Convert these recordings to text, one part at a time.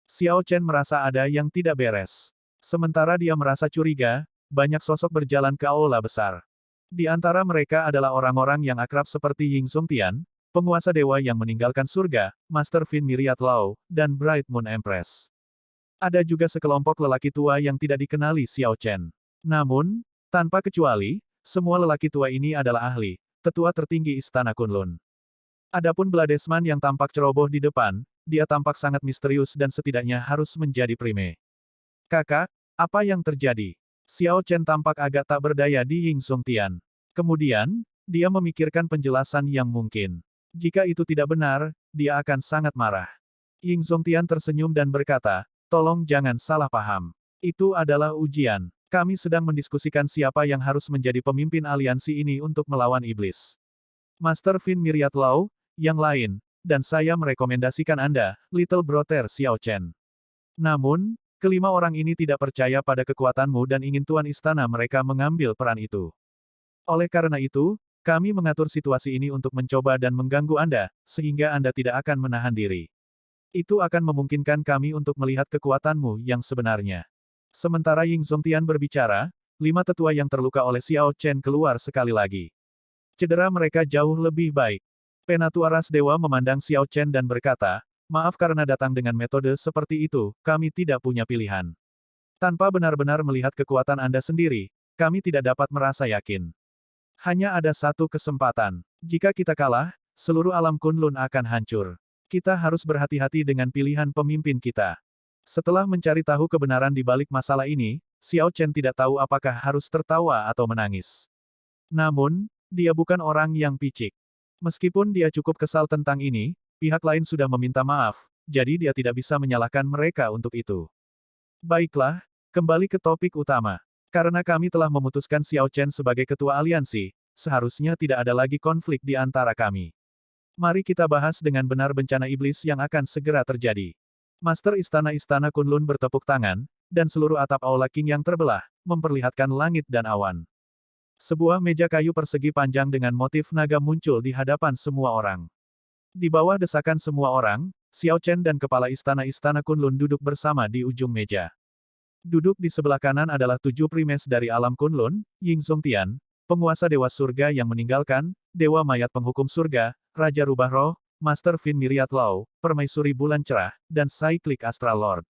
Xiao Chen merasa ada yang tidak beres. Sementara dia merasa curiga, banyak sosok berjalan ke aula besar. Di antara mereka adalah orang-orang yang akrab seperti Ying Zhongtian, penguasa dewa yang meninggalkan surga, Master Fin Myriad Law, dan Bright Moon Empress. Ada juga sekelompok lelaki tua yang tidak dikenali Xiao Chen. Namun, tanpa kecuali, semua lelaki tua ini adalah ahli, tetua tertinggi Istana Kunlun. Adapun Bladesman yang tampak ceroboh di depan, dia tampak sangat misterius dan setidaknya harus menjadi prime. Kakak, apa yang terjadi? Xiao Chen tampak agak tak berdaya di Ying Zhongtian. Kemudian, dia memikirkan penjelasan yang mungkin. Jika itu tidak benar, dia akan sangat marah. Ying Zhongtian tersenyum dan berkata, tolong jangan salah paham. Itu adalah ujian. Kami sedang mendiskusikan siapa yang harus menjadi pemimpin aliansi ini untuk melawan iblis. Master Fin Myriad Law, yang lain, dan saya merekomendasikan Anda, Little Brother Xiao Chen. Namun, kelima orang ini tidak percaya pada kekuatanmu dan ingin Tuan Istana mereka mengambil peran itu. Oleh karena itu, kami mengatur situasi ini untuk mencoba dan mengganggu Anda, sehingga Anda tidak akan menahan diri. Itu akan memungkinkan kami untuk melihat kekuatanmu yang sebenarnya. Sementara Ying Zhongtian berbicara, 5 tetua yang terluka oleh Xiao Chen keluar sekali lagi. Cedera mereka jauh lebih baik. Penatua ras dewa memandang Xiao Chen dan berkata, maaf karena datang dengan metode seperti itu, kami tidak punya pilihan. Tanpa benar-benar melihat kekuatan Anda sendiri, kami tidak dapat merasa yakin. Hanya ada satu kesempatan. Jika kita kalah, seluruh alam Kunlun akan hancur. Kita harus berhati-hati dengan pilihan pemimpin kita. Setelah mencari tahu kebenaran di balik masalah ini, Xiao Chen tidak tahu apakah harus tertawa atau menangis. Namun, dia bukan orang yang picik. Meskipun dia cukup kesal tentang ini, pihak lain sudah meminta maaf, jadi dia tidak bisa menyalahkan mereka untuk itu. Baiklah, kembali ke topik utama. Karena kami telah memutuskan Xiao Chen sebagai ketua aliansi, seharusnya tidak ada lagi konflik di antara kami. Mari kita bahas dengan benar bencana iblis yang akan segera terjadi. Master Istana Kunlun bertepuk tangan, dan seluruh atap aula King yang terbelah, memperlihatkan langit dan awan. Sebuah meja kayu persegi panjang dengan motif naga muncul di hadapan semua orang. Di bawah desakan semua orang, Xiao Chen dan kepala Istana Kunlun duduk bersama di ujung meja. Duduk di sebelah kanan adalah 7 primes dari alam Kunlun, Ying Zhongtian, penguasa dewa surga yang meninggalkan, dewa mayat penghukum surga, Raja Rubah Roh, Master Fin Myriad Law, Permaisuri Bulan Cerah, dan Cyclic Astral Lord.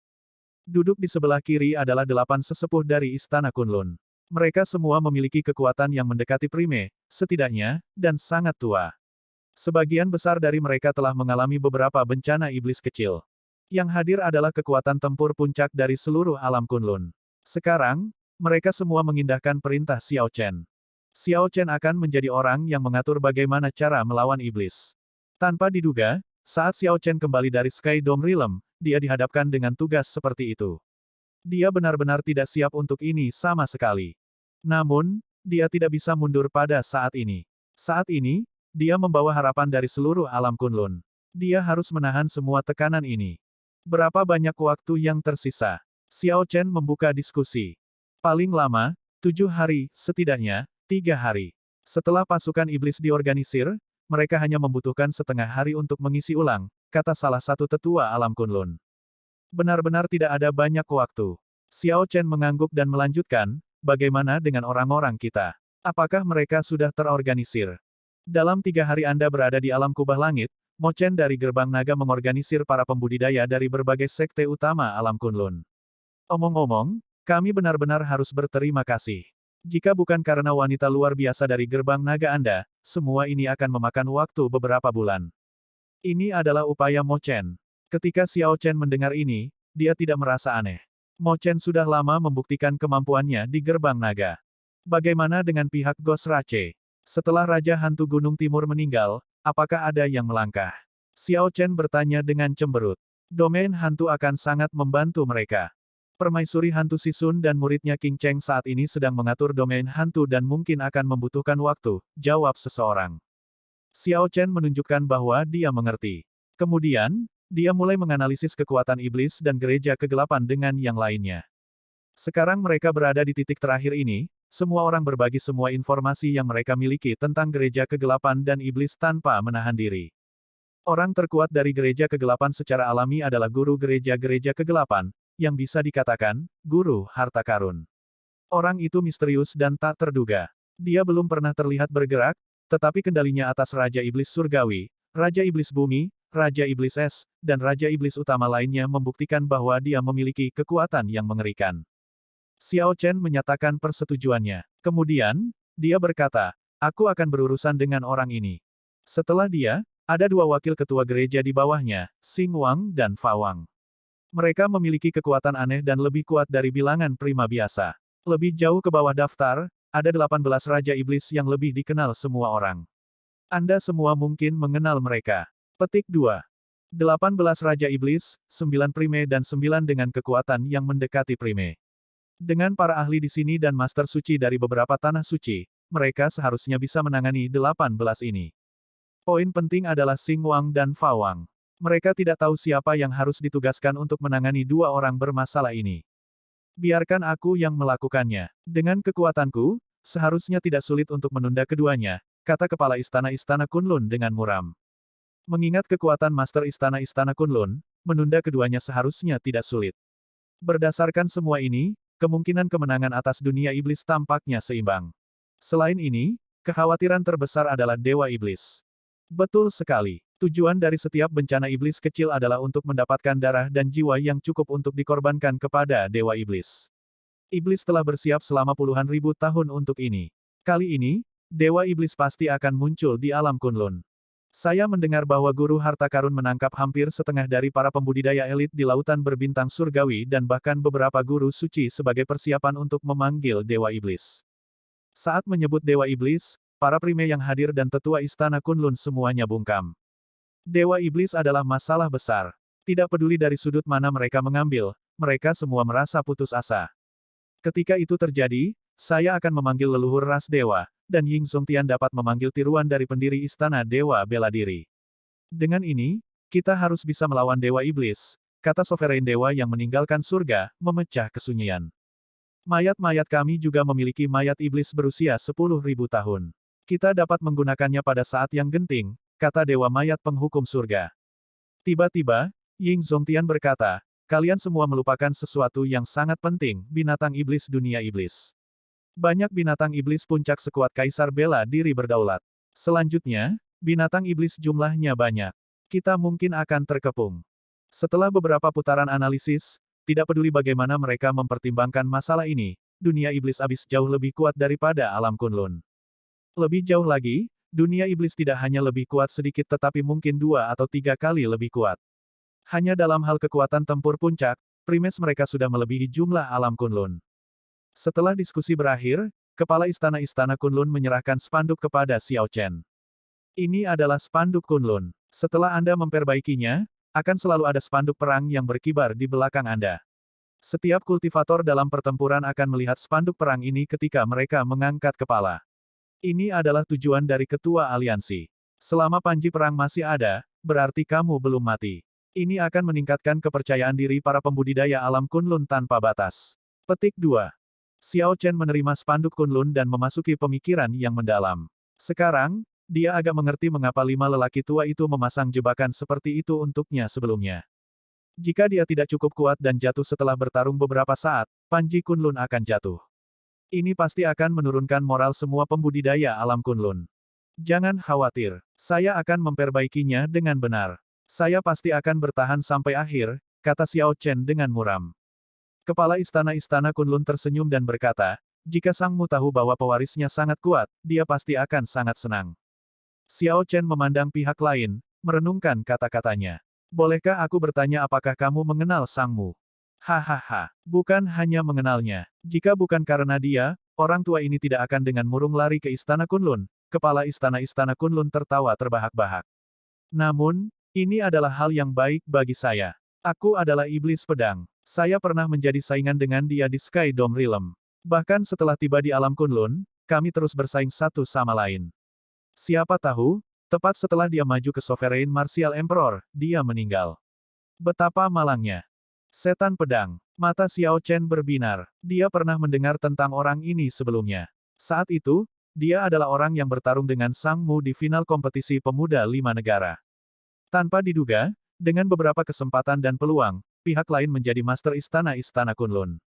Duduk di sebelah kiri adalah 8 sesepuh dari Istana Kunlun. Mereka semua memiliki kekuatan yang mendekati prime, setidaknya, dan sangat tua. Sebagian besar dari mereka telah mengalami beberapa bencana iblis kecil. Yang hadir adalah kekuatan tempur puncak dari seluruh alam Kunlun. Sekarang, mereka semua mengindahkan perintah Xiao Chen. Xiao Chen akan menjadi orang yang mengatur bagaimana cara melawan iblis. Tanpa diduga, saat Xiao Chen kembali dari Sky Dome Realm, dia dihadapkan dengan tugas seperti itu. Dia benar-benar tidak siap untuk ini sama sekali. Namun, dia tidak bisa mundur pada saat ini. Saat ini, dia membawa harapan dari seluruh alam Kunlun. Dia harus menahan semua tekanan ini. Berapa banyak waktu yang tersisa? Xiao Chen membuka diskusi. Paling lama, 7 hari, setidaknya, 3 hari. Setelah pasukan iblis diorganisir, mereka hanya membutuhkan setengah hari untuk mengisi ulang, kata salah satu tetua alam Kunlun. Benar-benar tidak ada banyak waktu. Xiao Chen mengangguk dan melanjutkan, bagaimana dengan orang-orang kita? Apakah mereka sudah terorganisir? Dalam 3 hari Anda berada di alam kubah langit, Mo Chen dari Gerbang Naga mengorganisir para pembudidaya dari berbagai sekte utama alam Kunlun. Omong-omong, kami benar-benar harus berterima kasih. Jika bukan karena wanita luar biasa dari Gerbang Naga Anda, semua ini akan memakan waktu beberapa bulan. Ini adalah upaya Mo Chen. Ketika Xiao Chen mendengar ini, dia tidak merasa aneh. Mo Chen sudah lama membuktikan kemampuannya di Gerbang Naga. Bagaimana dengan pihak Ghost Rache? Setelah Raja Hantu Gunung Timur meninggal, apakah ada yang melangkah? Xiao Chen bertanya dengan cemberut. Domain hantu akan sangat membantu mereka. Permaisuri hantu Sisun dan muridnya King Cheng saat ini sedang mengatur domain hantu dan mungkin akan membutuhkan waktu, jawab seseorang. Xiao Chen menunjukkan bahwa dia mengerti. Kemudian, dia mulai menganalisis kekuatan iblis dan gereja kegelapan dengan yang lainnya. Sekarang mereka berada di titik terakhir ini, semua orang berbagi semua informasi yang mereka miliki tentang gereja kegelapan dan iblis tanpa menahan diri. Orang terkuat dari gereja kegelapan secara alami adalah guru gereja-gereja kegelapan, yang bisa dikatakan, guru harta karun. Orang itu misterius dan tak terduga. Dia belum pernah terlihat bergerak, tetapi kendalinya atas Raja Iblis Surgawi, Raja Iblis Bumi, Raja Iblis Es, dan Raja Iblis Utama lainnya membuktikan bahwa dia memiliki kekuatan yang mengerikan. Xiao Chen menyatakan persetujuannya. Kemudian, dia berkata, aku akan berurusan dengan orang ini. Setelah dia, ada dua wakil ketua gereja di bawahnya, Xing Wang dan Fa Wang. Mereka memiliki kekuatan aneh dan lebih kuat dari bilangan prima biasa. Lebih jauh ke bawah daftar, ada 18 Raja Iblis yang lebih dikenal semua orang. Anda semua mungkin mengenal mereka. Petik 2. 18 Raja Iblis, 9 Prime dan 9 dengan kekuatan yang mendekati Prime. Dengan para ahli di sini dan Master Suci dari beberapa tanah suci, mereka seharusnya bisa menangani 18 ini. Poin penting adalah Xing Wang dan Fa Wang. Mereka tidak tahu siapa yang harus ditugaskan untuk menangani dua orang bermasalah ini. Biarkan aku yang melakukannya. Dengan kekuatanku, seharusnya tidak sulit untuk menunda keduanya, kata kepala istana-istana Kunlun dengan muram. Mengingat kekuatan Master Istana-Istana Kunlun, menunda keduanya seharusnya tidak sulit. Berdasarkan semua ini, kemungkinan kemenangan atas dunia iblis tampaknya seimbang. Selain ini, kekhawatiran terbesar adalah Dewa Iblis. Betul sekali. Tujuan dari setiap bencana iblis kecil adalah untuk mendapatkan darah dan jiwa yang cukup untuk dikorbankan kepada Dewa Iblis. Iblis telah bersiap selama puluhan ribu tahun untuk ini. Kali ini, Dewa Iblis pasti akan muncul di alam Kunlun. Saya mendengar bahwa guru harta karun menangkap hampir setengah dari para pembudidaya elit di lautan berbintang surgawi dan bahkan beberapa guru suci sebagai persiapan untuk memanggil Dewa Iblis. Saat menyebut Dewa Iblis, para prime yang hadir dan tetua istana Kunlun semuanya bungkam. Dewa Iblis adalah masalah besar. Tidak peduli dari sudut mana mereka mengambil, mereka semua merasa putus asa. Ketika itu terjadi, saya akan memanggil leluhur ras dewa, dan Ying Zongtian dapat memanggil tiruan dari pendiri istana Dewa Bela Diri. Dengan ini, kita harus bisa melawan Dewa Iblis, kata Sovereign Dewa yang meninggalkan surga, memecah kesunyian. Mayat-mayat kami juga memiliki mayat iblis berusia 10.000 tahun. Kita dapat menggunakannya pada saat yang genting, kata Dewa Mayat Penghukum Surga. Tiba-tiba, Ying Zongtian berkata, kalian semua melupakan sesuatu yang sangat penting, binatang iblis dunia iblis. Banyak binatang iblis puncak sekuat Kaisar Bela Diri berdaulat. Selanjutnya, binatang iblis jumlahnya banyak. Kita mungkin akan terkepung. Setelah beberapa putaran analisis, tidak peduli bagaimana mereka mempertimbangkan masalah ini, dunia iblis abis jauh lebih kuat daripada alam Kunlun. Lebih jauh lagi, dunia iblis tidak hanya lebih kuat sedikit tetapi mungkin 2 atau 3 kali lebih kuat. Hanya dalam hal kekuatan tempur puncak, primes mereka sudah melebihi jumlah alam Kunlun. Setelah diskusi berakhir, kepala istana-istana Kunlun menyerahkan spanduk kepada Xiao Chen. Ini adalah spanduk Kunlun. Setelah Anda memperbaikinya, akan selalu ada spanduk perang yang berkibar di belakang Anda. Setiap kultivator dalam pertempuran akan melihat spanduk perang ini ketika mereka mengangkat kepala. Ini adalah tujuan dari ketua aliansi. Selama panji perang masih ada, berarti kamu belum mati. Ini akan meningkatkan kepercayaan diri para pembudidaya alam Kunlun tanpa batas. Petik 2. Xiao Chen menerima spanduk Kunlun dan memasuki pemikiran yang mendalam. Sekarang, dia agak mengerti mengapa 5 lelaki tua itu memasang jebakan seperti itu untuknya sebelumnya. Jika dia tidak cukup kuat dan jatuh setelah bertarung beberapa saat, panji Kunlun akan jatuh. Ini pasti akan menurunkan moral semua pembudidaya alam Kunlun. Jangan khawatir, saya akan memperbaikinya dengan benar. Saya pasti akan bertahan sampai akhir, kata Xiao Chen dengan muram. Kepala istana-istana Kunlun tersenyum dan berkata, jika sangmu tahu bahwa pewarisnya sangat kuat, dia pasti akan sangat senang. Xiao Chen memandang pihak lain, merenungkan kata-katanya. Bolehkah aku bertanya apakah kamu mengenal sangmu? Hahaha, bukan hanya mengenalnya. Jika bukan karena dia, orang tua ini tidak akan dengan murung lari ke istana Kunlun. Kepala istana-istana Kunlun tertawa terbahak-bahak. Namun, ini adalah hal yang baik bagi saya. Aku adalah iblis pedang. Saya pernah menjadi saingan dengan dia di Sky Dome Realm. Bahkan setelah tiba di alam Kunlun, kami terus bersaing satu sama lain. Siapa tahu, tepat setelah dia maju ke Sovereign Martial Emperor, dia meninggal. Betapa malangnya. Setan pedang. Mata Xiao Chen berbinar. Dia pernah mendengar tentang orang ini sebelumnya. Saat itu, dia adalah orang yang bertarung dengan Sang Mu di final kompetisi pemuda 5 negara. Tanpa diduga, dengan beberapa kesempatan dan peluang, pihak lain menjadi master istana-istana Kunlun.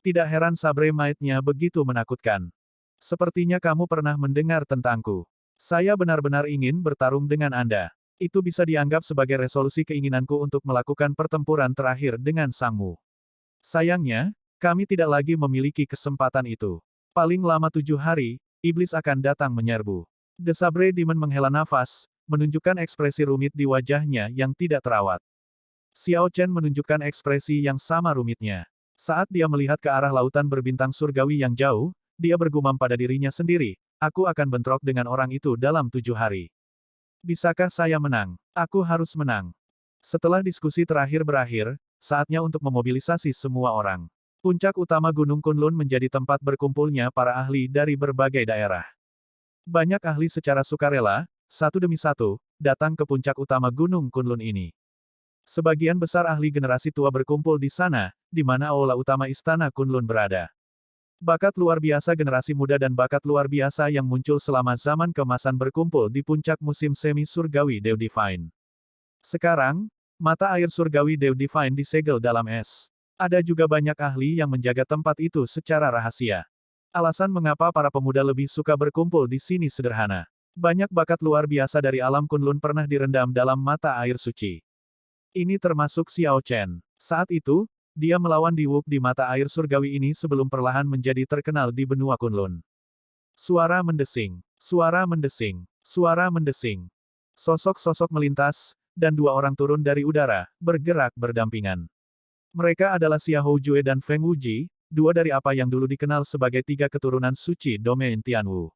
Tidak heran sabre might-nya begitu menakutkan. Sepertinya kamu pernah mendengar tentangku. Saya benar-benar ingin bertarung dengan Anda. Itu bisa dianggap sebagai resolusi keinginanku untuk melakukan pertempuran terakhir dengan Sangmu. Sayangnya, kami tidak lagi memiliki kesempatan itu. Paling lama 7 hari, iblis akan datang menyerbu. The Sabre Demon menghela nafas, menunjukkan ekspresi rumit di wajahnya yang tidak terawat. Xiao Chen menunjukkan ekspresi yang sama rumitnya. Saat dia melihat ke arah lautan berbintang surgawi yang jauh, dia bergumam pada dirinya sendiri, aku akan bentrok dengan orang itu dalam 7 hari. Bisakah saya menang? Aku harus menang. Setelah diskusi terakhir berakhir, saatnya untuk memobilisasi semua orang. Puncak utama Gunung Kunlun menjadi tempat berkumpulnya para ahli dari berbagai daerah. Banyak ahli secara sukarela, satu demi satu, datang ke puncak utama Gunung Kunlun ini. Sebagian besar ahli generasi tua berkumpul di sana, di mana aula utama istana Kunlun berada. Bakat luar biasa generasi muda dan bakat luar biasa yang muncul selama zaman keemasan berkumpul di puncak musim semi surgawi Dew Divine. Sekarang, mata air surgawi Dew Divine disegel dalam es. Ada juga banyak ahli yang menjaga tempat itu secara rahasia. Alasan mengapa para pemuda lebih suka berkumpul di sini sederhana. Banyak bakat luar biasa dari alam Kunlun pernah direndam dalam mata air suci. Ini termasuk Xiao Chen. Saat itu, dia melawan Diwuk di mata air surgawi ini sebelum perlahan menjadi terkenal di benua Kunlun. Suara mendesing, suara mendesing, suara mendesing. Sosok-sosok melintas, dan dua orang turun dari udara, bergerak berdampingan. Mereka adalah Xia Houjue dan Feng Wuji, dua dari apa yang dulu dikenal sebagai tiga keturunan suci domain Tianwu.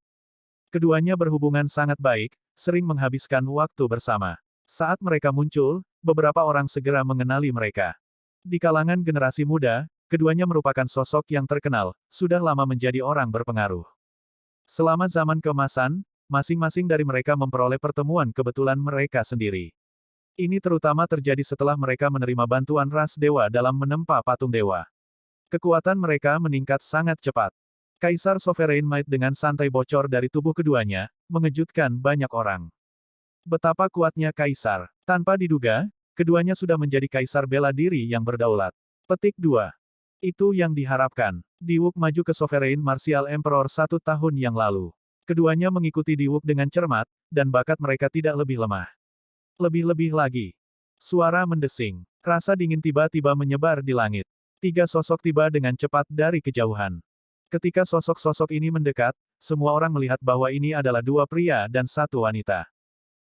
Keduanya berhubungan sangat baik, sering menghabiskan waktu bersama. Saat mereka muncul, beberapa orang segera mengenali mereka. Di kalangan generasi muda, keduanya merupakan sosok yang terkenal, sudah lama menjadi orang berpengaruh. Selama zaman keemasan, masing-masing dari mereka memperoleh pertemuan kebetulan mereka sendiri. Ini terutama terjadi setelah mereka menerima bantuan ras dewa dalam menempa patung dewa. Kekuatan mereka meningkat sangat cepat. Kaisar Sovereign Might dengan santai bocor dari tubuh keduanya, mengejutkan banyak orang. Betapa kuatnya Kaisar. Tanpa diduga, keduanya sudah menjadi Kaisar bela diri yang berdaulat. Petik 2. Itu yang diharapkan. Diwuk maju ke Sovereign Martial Emperor 1 tahun yang lalu. Keduanya mengikuti Diwuk dengan cermat, dan bakat mereka tidak lebih lemah. Lebih-lebih lagi. Suara mendesing. Rasa dingin tiba-tiba menyebar di langit. Tiga sosok tiba dengan cepat dari kejauhan. Ketika sosok-sosok ini mendekat, semua orang melihat bahwa ini adalah dua pria dan satu wanita.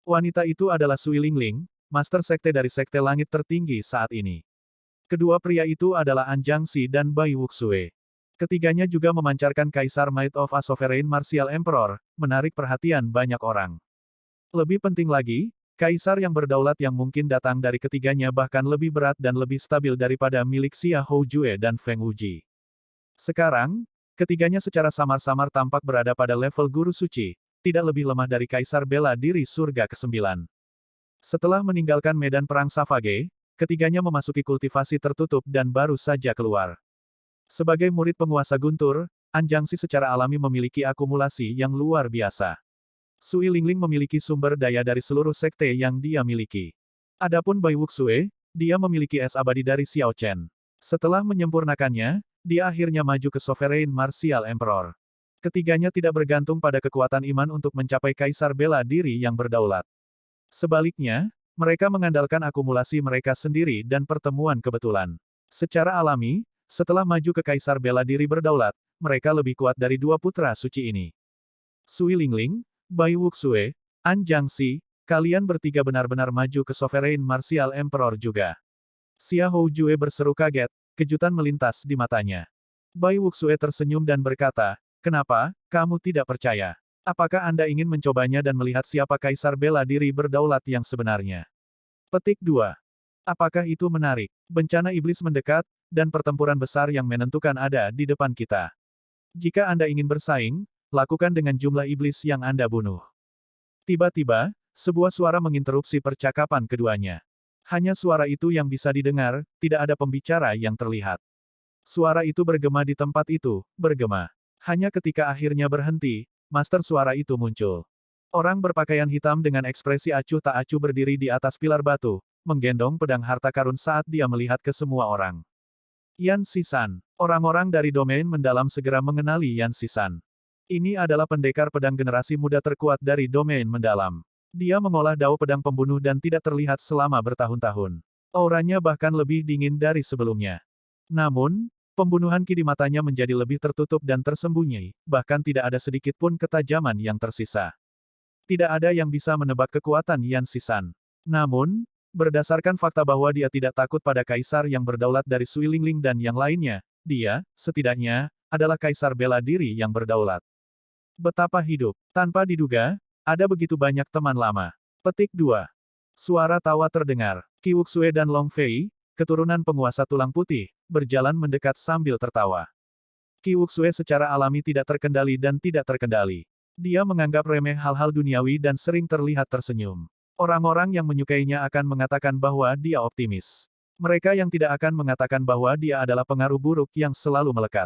Wanita itu adalah Sui Lingling, Master Sekte dari Sekte Langit tertinggi saat ini. Kedua pria itu adalah An Jiangxi dan Bai Wuxue. Ketiganya juga memancarkan Kaisar Might of a Sovereign Martial Emperor, menarik perhatian banyak orang. Lebih penting lagi, Kaisar yang berdaulat yang mungkin datang dari ketiganya bahkan lebih berat dan lebih stabil daripada milik Xia Houjue dan Feng Wuji. Sekarang, ketiganya secara samar-samar tampak berada pada level guru suci, tidak lebih lemah dari Kaisar bela diri surga ke-9. Setelah meninggalkan medan perang Savage, ketiganya memasuki kultivasi tertutup dan baru saja keluar. Sebagai murid penguasa Guntur, An Jiangxi secara alami memiliki akumulasi yang luar biasa. Sui Lingling memiliki sumber daya dari seluruh sekte yang dia miliki. Adapun Bai Wuxue, dia memiliki es abadi dari Xiao Chen. Setelah menyempurnakannya, dia akhirnya maju ke Sovereign Martial Emperor. Ketiganya tidak bergantung pada kekuatan iman untuk mencapai Kaisar bela diri yang berdaulat. Sebaliknya, mereka mengandalkan akumulasi mereka sendiri dan pertemuan kebetulan. Secara alami, setelah maju ke Kaisar bela diri berdaulat, mereka lebih kuat dari dua putra suci ini. Sui Lingling, Bai Wuxue, An Jiangxi, kalian bertiga benar-benar maju ke Sovereign Martial Emperor juga. Xia Houjue berseru kaget, kejutan melintas di matanya. Bai Wuxue tersenyum dan berkata, kenapa, kamu tidak percaya? Apakah Anda ingin mencobanya dan melihat siapa Kaisar bela diri berdaulat yang sebenarnya? Petik 2. Apakah itu menarik? Bencana iblis mendekat, dan pertempuran besar yang menentukan ada di depan kita. Jika Anda ingin bersaing, lakukan dengan jumlah iblis yang Anda bunuh. Tiba-tiba, sebuah suara menginterupsi percakapan keduanya. Hanya suara itu yang bisa didengar, tidak ada pembicara yang terlihat. Suara itu bergema di tempat itu, bergema. Hanya ketika akhirnya berhenti, master suara itu muncul. Orang berpakaian hitam dengan ekspresi acuh tak acuh berdiri di atas pilar batu, menggendong pedang harta karun saat dia melihat ke semua orang. Yan Sisan. Orang-orang dari domain mendalam segera mengenali Yan Sisan. Ini adalah pendekar pedang generasi muda terkuat dari domain mendalam. Dia mengolah dao pedang pembunuh dan tidak terlihat selama bertahun-tahun. Auranya bahkan lebih dingin dari sebelumnya. Namun, pembunuhan ki di matanya menjadi lebih tertutup dan tersembunyi, bahkan tidak ada sedikit pun ketajaman yang tersisa. Tidak ada yang bisa menebak kekuatan Yan Sisan. Namun, berdasarkan fakta bahwa dia tidak takut pada kaisar yang berdaulat dari Sui Lingling dan yang lainnya, dia, setidaknya, adalah kaisar bela diri yang berdaulat. Betapa hidup. Tanpa diduga, ada begitu banyak teman lama. Petik 2. Suara tawa terdengar. Qi Wuxue dan Long Fei, keturunan penguasa tulang putih, berjalan mendekat sambil tertawa. Qi Wuxue secara alami tidak terkendali dan tidak terkendali. Dia menganggap remeh hal-hal duniawi dan sering terlihat tersenyum. Orang-orang yang menyukainya akan mengatakan bahwa dia optimis. Mereka yang tidak akan mengatakan bahwa dia adalah pengaruh buruk yang selalu melekat.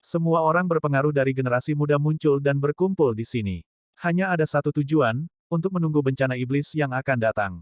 Semua orang berpengaruh dari generasi muda muncul dan berkumpul di sini. Hanya ada satu tujuan, untuk menunggu bencana iblis yang akan datang.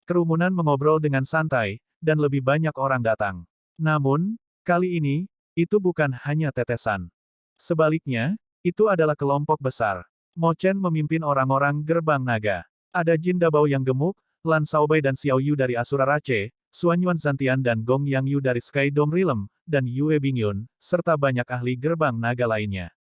Kerumunan mengobrol dengan santai, dan lebih banyak orang datang. Namun, kali ini, itu bukan hanya tetesan. Sebaliknya, itu adalah kelompok besar. Mo Chen memimpin orang-orang gerbang naga. Ada Jin Dabao yang gemuk, Lan Shaobai dan Xiao Yu dari Asura Rache, Xuan Yuan Zantian dan Gong Yang Yu dari Sky Dome Realm, dan Yue Bingyun, serta banyak ahli gerbang naga lainnya.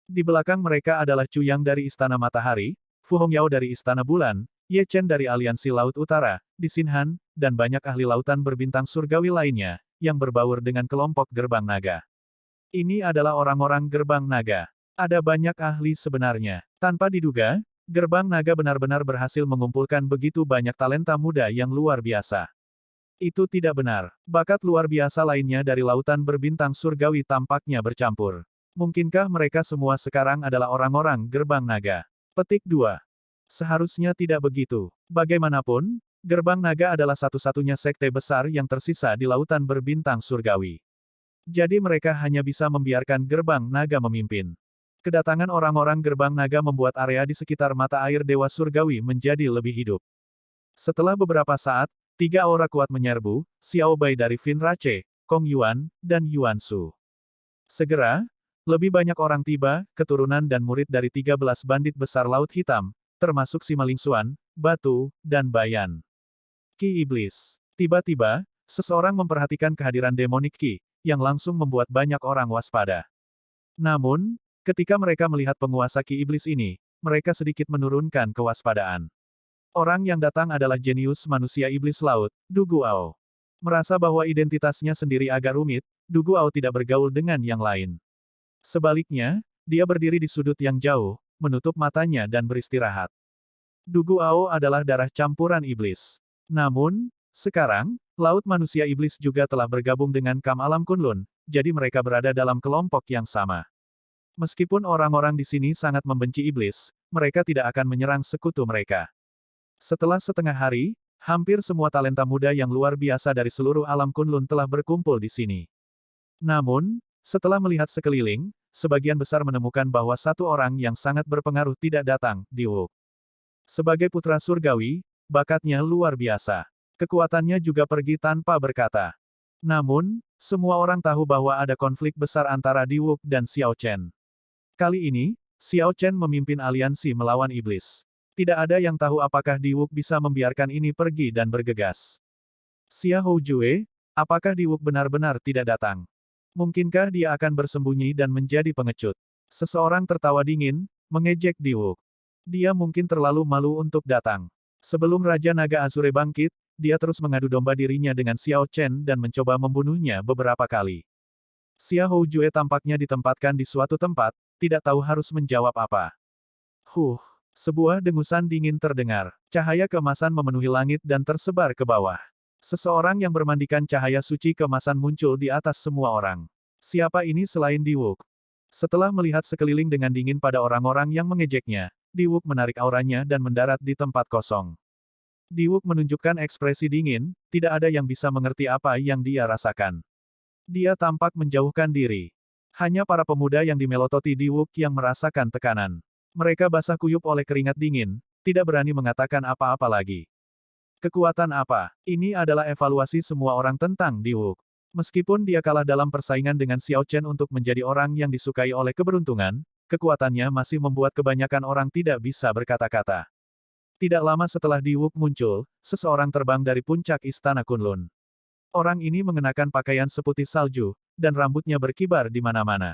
Di belakang mereka adalah Chu Yang dari Istana Matahari, Fu Hongyao dari Istana Bulan, Ye Chen dari Aliansi Laut Utara, Di Xinhan, dan banyak ahli lautan berbintang surgawi lainnya, yang berbaur dengan kelompok gerbang naga. Ini adalah orang-orang gerbang naga. Ada banyak ahli sebenarnya. Tanpa diduga, gerbang naga benar-benar berhasil mengumpulkan begitu banyak talenta muda yang luar biasa. Itu tidak benar. Bakat luar biasa lainnya dari lautan berbintang surgawi tampaknya bercampur. Mungkinkah mereka semua sekarang adalah orang-orang gerbang naga? Petik 2. Seharusnya tidak begitu. Bagaimanapun, gerbang naga adalah satu-satunya sekte besar yang tersisa di lautan berbintang surgawi. Jadi mereka hanya bisa membiarkan gerbang naga memimpin. Kedatangan orang-orang gerbang naga membuat area di sekitar mata air Dewa Surgawi menjadi lebih hidup. Setelah beberapa saat, 3 aura kuat menyerbu, Xiao Bai dari Fin Rache, Kong Yuan, dan Yuan Su. Segera, lebih banyak orang tiba, keturunan dan murid dari 13 bandit besar Laut Hitam, termasuk Simaling Xuan, Batu, dan Bayan. Ki Iblis. Tiba-tiba, seseorang memperhatikan kehadiran demonik Ki, yang langsung membuat banyak orang waspada. Namun, ketika mereka melihat penguasa Ki Iblis ini, mereka sedikit menurunkan kewaspadaan. Orang yang datang adalah jenius manusia iblis laut, Du Guao. Merasa bahwa identitasnya sendiri agak rumit, Du Guao tidak bergaul dengan yang lain. Sebaliknya, dia berdiri di sudut yang jauh, menutup matanya dan beristirahat. Du Guao adalah darah campuran iblis. Namun, sekarang, Laut Manusia Iblis juga telah bergabung dengan Kam Alam Kunlun, jadi mereka berada dalam kelompok yang sama. Meskipun orang-orang di sini sangat membenci iblis, mereka tidak akan menyerang sekutu mereka. Setelah setengah hari, hampir semua talenta muda yang luar biasa dari seluruh alam Kunlun telah berkumpul di sini. Namun, setelah melihat sekeliling, sebagian besar menemukan bahwa satu orang yang sangat berpengaruh tidak datang, Diwuk. Sebagai putra surgawi, bakatnya luar biasa. Kekuatannya juga pergi tanpa berkata. Namun, semua orang tahu bahwa ada konflik besar antara Diwuk dan Xiao Chen. Kali ini, Xiao Chen memimpin aliansi melawan iblis. Tidak ada yang tahu apakah Diwuk bisa membiarkan ini pergi dan bergegas. Xia Houjue, apakah Diwuk benar-benar tidak datang? Mungkinkah dia akan bersembunyi dan menjadi pengecut? Seseorang tertawa dingin, mengejek Diwuk. Dia mungkin terlalu malu untuk datang. Sebelum Raja Naga Azure bangkit, dia terus mengadu domba dirinya dengan Xiao Chen dan mencoba membunuhnya beberapa kali. Xia Houjue tampaknya ditempatkan di suatu tempat, tidak tahu harus menjawab apa. Sebuah dengusan dingin terdengar. Cahaya keemasan memenuhi langit dan tersebar ke bawah. Seseorang yang bermandikan cahaya suci keemasan muncul di atas semua orang. Siapa ini selain Diwuk? Setelah melihat sekeliling dengan dingin pada orang-orang yang mengejeknya, Diwuk menarik auranya dan mendarat di tempat kosong. Diwuk menunjukkan ekspresi dingin, tidak ada yang bisa mengerti apa yang dia rasakan. Dia tampak menjauhkan diri. Hanya para pemuda yang dimelototi Diwuk yang merasakan tekanan. Mereka basah kuyup oleh keringat dingin, tidak berani mengatakan apa-apa lagi. Kekuatan apa? Ini adalah evaluasi semua orang tentang Diwuk. Meskipun dia kalah dalam persaingan dengan Xiao Chen untuk menjadi orang yang disukai oleh keberuntungan, kekuatannya masih membuat kebanyakan orang tidak bisa berkata-kata. Tidak lama setelah Diwuk muncul, seseorang terbang dari puncak istana Kunlun. Orang ini mengenakan pakaian seputih salju, dan rambutnya berkibar di mana-mana.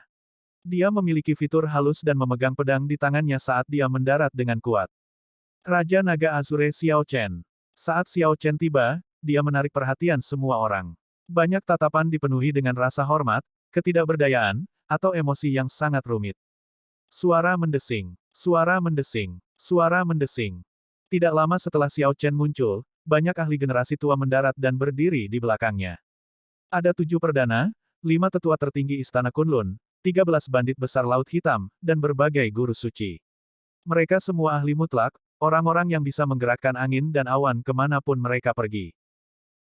Dia memiliki fitur halus dan memegang pedang di tangannya saat dia mendarat dengan kuat. Raja Naga Azure Xiao Chen. Saat Xiao Chen tiba, dia menarik perhatian semua orang. Banyak tatapan dipenuhi dengan rasa hormat, ketidakberdayaan, atau emosi yang sangat rumit. Suara mendesing, suara mendesing, suara mendesing. Tidak lama setelah Xiao Chen muncul, banyak ahli generasi tua mendarat dan berdiri di belakangnya. Ada 7 perdana, 5 tetua tertinggi Istana Kunlun, 13 bandit besar Laut Hitam, dan berbagai guru suci. Mereka semua ahli mutlak, orang-orang yang bisa menggerakkan angin dan awan kemanapun mereka pergi.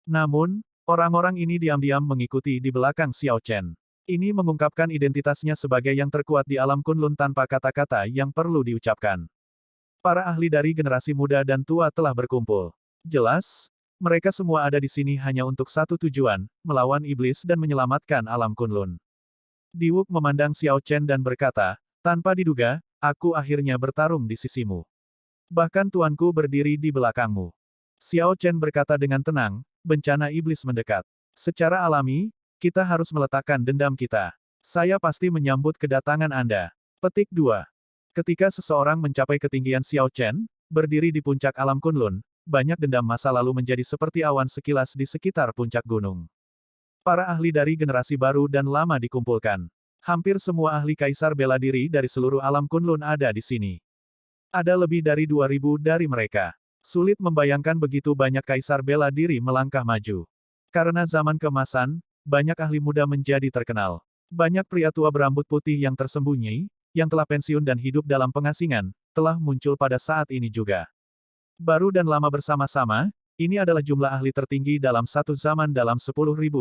Namun, orang-orang ini diam-diam mengikuti di belakang Xiao Chen. Ini mengungkapkan identitasnya sebagai yang terkuat di alam Kunlun tanpa kata-kata yang perlu diucapkan. Para ahli dari generasi muda dan tua telah berkumpul. Jelas, mereka semua ada di sini hanya untuk satu tujuan, melawan iblis dan menyelamatkan alam Kunlun. Diwuk memandang Xiao Chen dan berkata, tanpa diduga, aku akhirnya bertarung di sisimu. Bahkan tuanku berdiri di belakangmu. Xiao Chen berkata dengan tenang, bencana iblis mendekat. Secara alami, kita harus meletakkan dendam kita. Saya pasti menyambut kedatangan Anda. Petik 2. Ketika seseorang mencapai ketinggian Xiao Chen, berdiri di puncak alam Kunlun, banyak dendam masa lalu menjadi seperti awan sekilas di sekitar puncak gunung. Para ahli dari generasi baru dan lama dikumpulkan. Hampir semua ahli kaisar bela diri dari seluruh alam Kunlun ada di sini. Ada lebih dari 2000 dari mereka. Sulit membayangkan begitu banyak kaisar bela diri melangkah maju. Karena zaman keemasan, banyak ahli muda menjadi terkenal. Banyak pria tua berambut putih yang tersembunyi, yang telah pensiun dan hidup dalam pengasingan, telah muncul pada saat ini juga. Baru dan lama bersama-sama, ini adalah jumlah ahli tertinggi dalam satu zaman dalam 10.000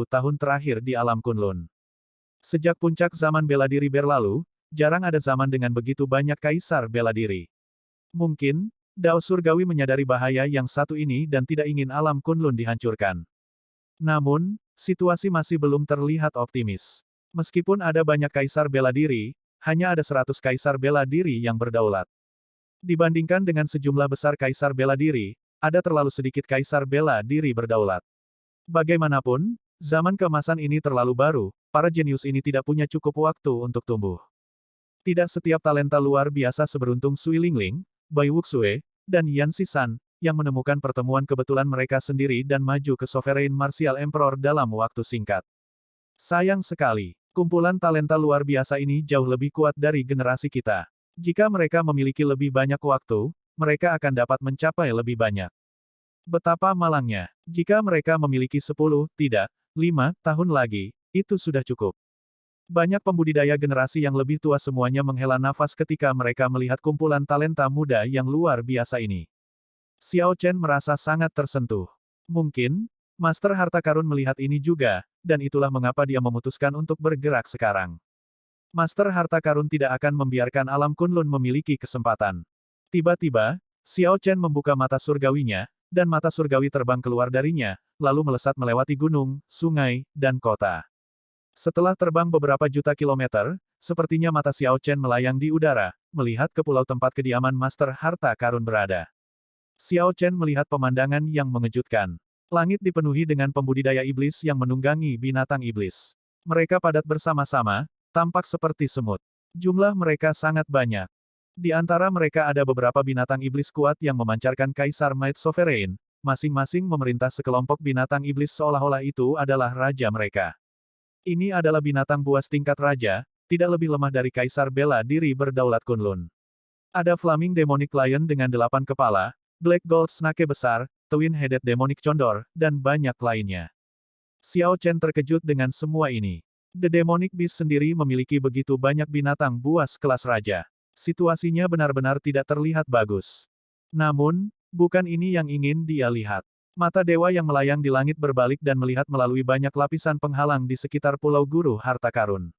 tahun terakhir di alam Kunlun. Sejak puncak zaman bela diri berlalu, jarang ada zaman dengan begitu banyak kaisar bela diri. Mungkin, Dao Surgawi menyadari bahaya yang satu ini dan tidak ingin alam Kunlun dihancurkan. Namun, situasi masih belum terlihat optimis. Meskipun ada banyak kaisar bela diri, hanya ada 100 kaisar bela diri yang berdaulat. Dibandingkan dengan sejumlah besar kaisar bela diri, ada terlalu sedikit kaisar bela diri berdaulat. Bagaimanapun, zaman keemasan ini terlalu baru, para jenius ini tidak punya cukup waktu untuk tumbuh. Tidak setiap talenta luar biasa seberuntung Sui Lingling, Bai Wuxue, dan Yan Xishan, yang menemukan pertemuan kebetulan mereka sendiri dan maju ke Sovereign Martial Emperor dalam waktu singkat. Sayang sekali, kumpulan talenta luar biasa ini jauh lebih kuat dari generasi kita. Jika mereka memiliki lebih banyak waktu, mereka akan dapat mencapai lebih banyak. Betapa malangnya, jika mereka memiliki 10, tidak, 5 tahun lagi, itu sudah cukup. Banyak pembudidaya generasi yang lebih tua semuanya menghela nafas ketika mereka melihat kumpulan talenta muda yang luar biasa ini. Xiao Chen merasa sangat tersentuh. Mungkin, Master Harta Karun melihat ini juga, dan itulah mengapa dia memutuskan untuk bergerak sekarang. Master Harta Karun tidak akan membiarkan alam Kunlun memiliki kesempatan. Tiba-tiba, Xiao Chen membuka mata surgawinya, dan mata surgawi terbang keluar darinya, lalu melesat melewati gunung, sungai, dan kota. Setelah terbang beberapa juta kilometer, sepertinya mata Xiao Chen melayang di udara, melihat ke pulau tempat kediaman Master Harta Karun berada. Xiao Chen melihat pemandangan yang mengejutkan. Langit dipenuhi dengan pembudidaya iblis yang menunggangi binatang iblis. Mereka padat bersama-sama, tampak seperti semut. Jumlah mereka sangat banyak. Di antara mereka ada beberapa binatang iblis kuat yang memancarkan Kaisar Might Sovereign, masing-masing memerintah sekelompok binatang iblis seolah-olah itu adalah raja mereka. Ini adalah binatang buas tingkat raja, tidak lebih lemah dari Kaisar bela diri berdaulat Kunlun. Ada Flaming Demonic Lion dengan 8 kepala, Black Gold Snake besar, Twin-Headed Demonic Condor, dan banyak lainnya. Xiao Chen terkejut dengan semua ini. The Demonic Beast sendiri memiliki begitu banyak binatang buas kelas raja. Situasinya benar-benar tidak terlihat bagus. Namun, bukan ini yang ingin dia lihat. Mata dewa yang melayang di langit berbalik dan melihat melalui banyak lapisan penghalang di sekitar Pulau Guru Harta Karun.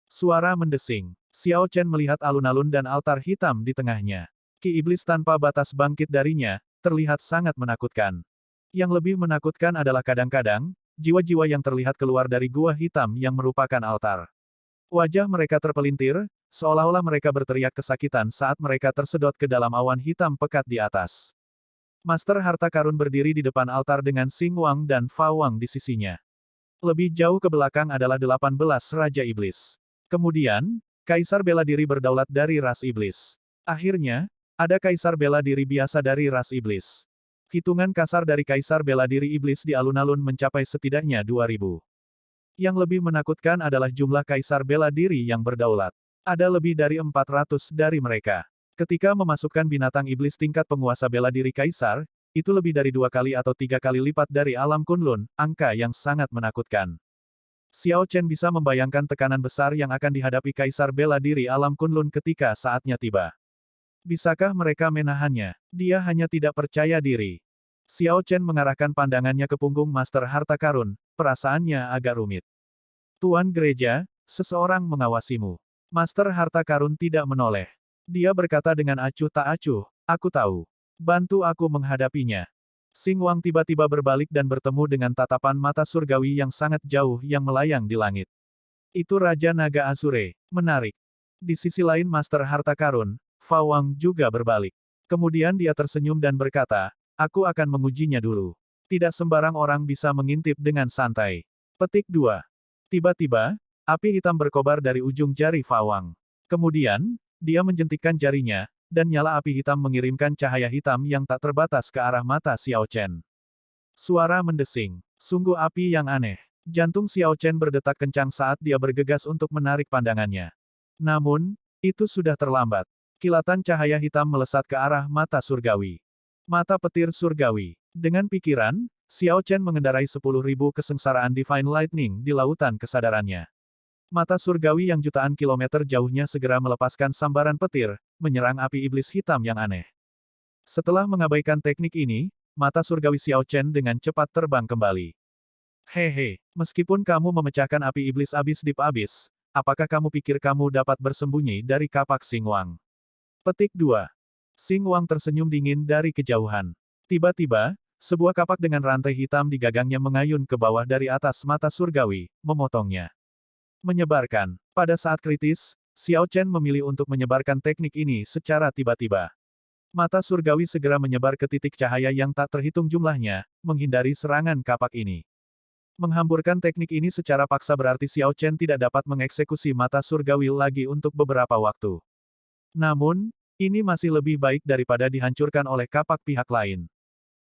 Suara mendesing. Xiao Chen melihat alun-alun dan altar hitam di tengahnya. Ki iblis tanpa batas bangkit darinya, terlihat sangat menakutkan. Yang lebih menakutkan adalah kadang-kadang, jiwa-jiwa yang terlihat keluar dari gua hitam yang merupakan altar. Wajah mereka terpelintir, seolah-olah mereka berteriak kesakitan saat mereka tersedot ke dalam awan hitam pekat di atas. Master Harta Karun berdiri di depan altar dengan Xing Wang dan Fa Wang di sisinya. Lebih jauh ke belakang adalah 18 Raja Iblis. Kemudian, Kaisar bela diri berdaulat dari ras iblis. Akhirnya, ada Kaisar bela diri biasa dari ras iblis. Hitungan kasar dari Kaisar bela diri iblis di alun-alun mencapai setidaknya 2000. Yang lebih menakutkan adalah jumlah Kaisar bela diri yang berdaulat. Ada lebih dari 400 dari mereka. Ketika memasukkan binatang iblis tingkat penguasa bela diri Kaisar, itu lebih dari 2 kali atau 3 kali lipat dari alam Kunlun, angka yang sangat menakutkan. Xiao Chen bisa membayangkan tekanan besar yang akan dihadapi Kaisar bela diri alam Kunlun ketika saatnya tiba. Bisakah mereka menahannya? Dia hanya tidak percaya diri. Xiao Chen mengarahkan pandangannya ke punggung Master Harta Karun, perasaannya agak rumit. Tuan Gereja, seseorang mengawasimu. Master Harta Karun tidak menoleh. Dia berkata dengan acuh tak acuh, aku tahu. Bantu aku menghadapinya. Xing Wang tiba-tiba berbalik dan bertemu dengan tatapan mata surgawi yang sangat jauh yang melayang di langit. Itu Raja Naga Azure. Menarik. Di sisi lain Master Harta Karun, Fa Wang juga berbalik. Kemudian dia tersenyum dan berkata, aku akan mengujinya dulu. Tidak sembarang orang bisa mengintip dengan santai. Petik 2. Tiba-tiba, api hitam berkobar dari ujung jari Fa Wang. Kemudian, dia menjentikkan jarinya, dan nyala api hitam mengirimkan cahaya hitam yang tak terbatas ke arah mata Xiao Chen. Suara mendesing. Sungguh api yang aneh. Jantung Xiao Chen berdetak kencang saat dia bergegas untuk menarik pandangannya. Namun, itu sudah terlambat. Kilatan cahaya hitam melesat ke arah mata surgawi. Mata petir surgawi. Dengan pikiran, Xiao Chen mengendarai 10.000 kesengsaraan Divine Lightning di lautan kesadarannya. Mata surgawi yang jutaan kilometer jauhnya segera melepaskan sambaran petir, menyerang api iblis hitam yang aneh. Setelah mengabaikan teknik ini, mata surgawi Xiao Chen dengan cepat terbang kembali. Hehe, meskipun kamu memecahkan api iblis abis deep abis, apakah kamu pikir kamu dapat bersembunyi dari kapak Xing Wang? Petik 2. Xing Wang tersenyum dingin dari kejauhan. Tiba-tiba, sebuah kapak dengan rantai hitam di gagangnya mengayun ke bawah dari atas mata surgawi, memotongnya. Menyebarkan. Pada saat kritis, Xiao Chen memilih untuk menyebarkan teknik ini secara tiba-tiba. Mata surgawi segera menyebar ke titik cahaya yang tak terhitung jumlahnya, menghindari serangan kapak ini. Menghamburkan teknik ini secara paksa berarti Xiao Chen tidak dapat mengeksekusi mata surgawi lagi untuk beberapa waktu. Namun, ini masih lebih baik daripada dihancurkan oleh kapak pihak lain.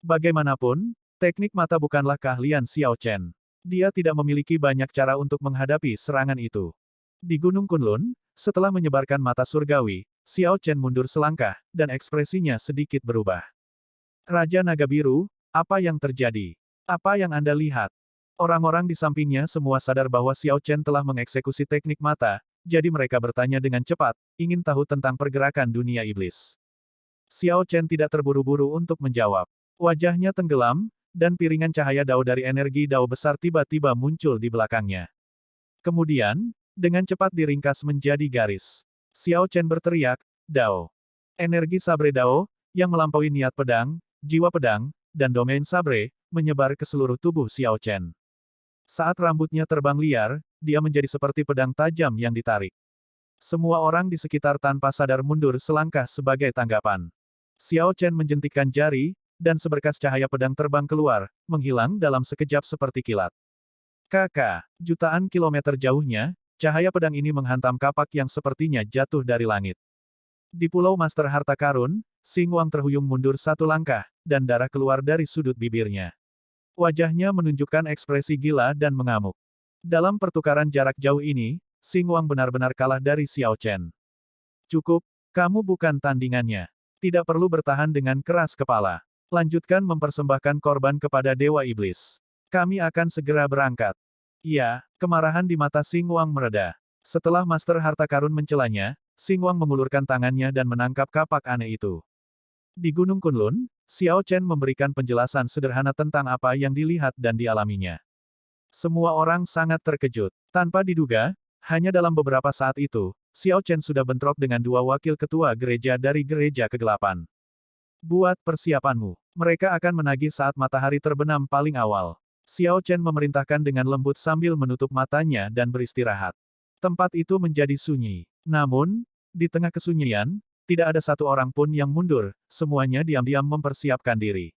Bagaimanapun, teknik mata bukanlah keahlian Xiao Chen. Dia tidak memiliki banyak cara untuk menghadapi serangan itu. Di Gunung Kunlun, setelah menyebarkan mata surgawi, Xiao Chen mundur selangkah, dan ekspresinya sedikit berubah. Raja Naga Biru, apa yang terjadi? Apa yang Anda lihat? Orang-orang di sampingnya semua sadar bahwa Xiao Chen telah mengeksekusi teknik mata, jadi mereka bertanya dengan cepat, ingin tahu tentang pergerakan dunia iblis. Xiao Chen tidak terburu-buru untuk menjawab. Wajahnya tenggelam, dan piringan cahaya dao dari energi dao besar tiba-tiba muncul di belakangnya. Kemudian, dengan cepat diringkas menjadi garis. Xiao Chen berteriak, Dao. Energi sabre dao, yang melampaui niat pedang, jiwa pedang, dan domain sabre, menyebar ke seluruh tubuh Xiao Chen. Saat rambutnya terbang liar, dia menjadi seperti pedang tajam yang ditarik. Semua orang di sekitar tanpa sadar mundur selangkah sebagai tanggapan. Xiao Chen menjentikkan jari, dan seberkas cahaya pedang terbang keluar, menghilang dalam sekejap seperti kilat. Jutaan kilometer jauhnya, cahaya pedang ini menghantam kapak yang sepertinya jatuh dari langit. Di Pulau Master Harta Karun, Xing Wang terhuyung mundur satu langkah, dan darah keluar dari sudut bibirnya. Wajahnya menunjukkan ekspresi gila dan mengamuk. Dalam pertukaran jarak jauh ini, Xing Wang benar-benar kalah dari Xiao Chen. Cukup, kamu bukan tandingannya. Tidak perlu bertahan dengan keras kepala. Lanjutkan mempersembahkan korban kepada Dewa Iblis. Kami akan segera berangkat. Ya, kemarahan di mata Xing Wang mereda. Setelah Master Harta Karun mencelanya, Xing Wang mengulurkan tangannya dan menangkap kapak aneh itu. Di Gunung Kunlun, Xiao Chen memberikan penjelasan sederhana tentang apa yang dilihat dan dialaminya. Semua orang sangat terkejut. Tanpa diduga, Hanya dalam beberapa saat itu, Xiao Chen sudah bentrok dengan dua wakil ketua gereja dari gereja kegelapan. Buat persiapanmu. Mereka akan menagih saat matahari terbenam paling awal. Xiao Chen memerintahkan dengan lembut sambil menutup matanya dan beristirahat. Tempat itu menjadi sunyi. Namun, di tengah kesunyian, tidak ada satu orang pun yang mundur, semuanya diam-diam mempersiapkan diri.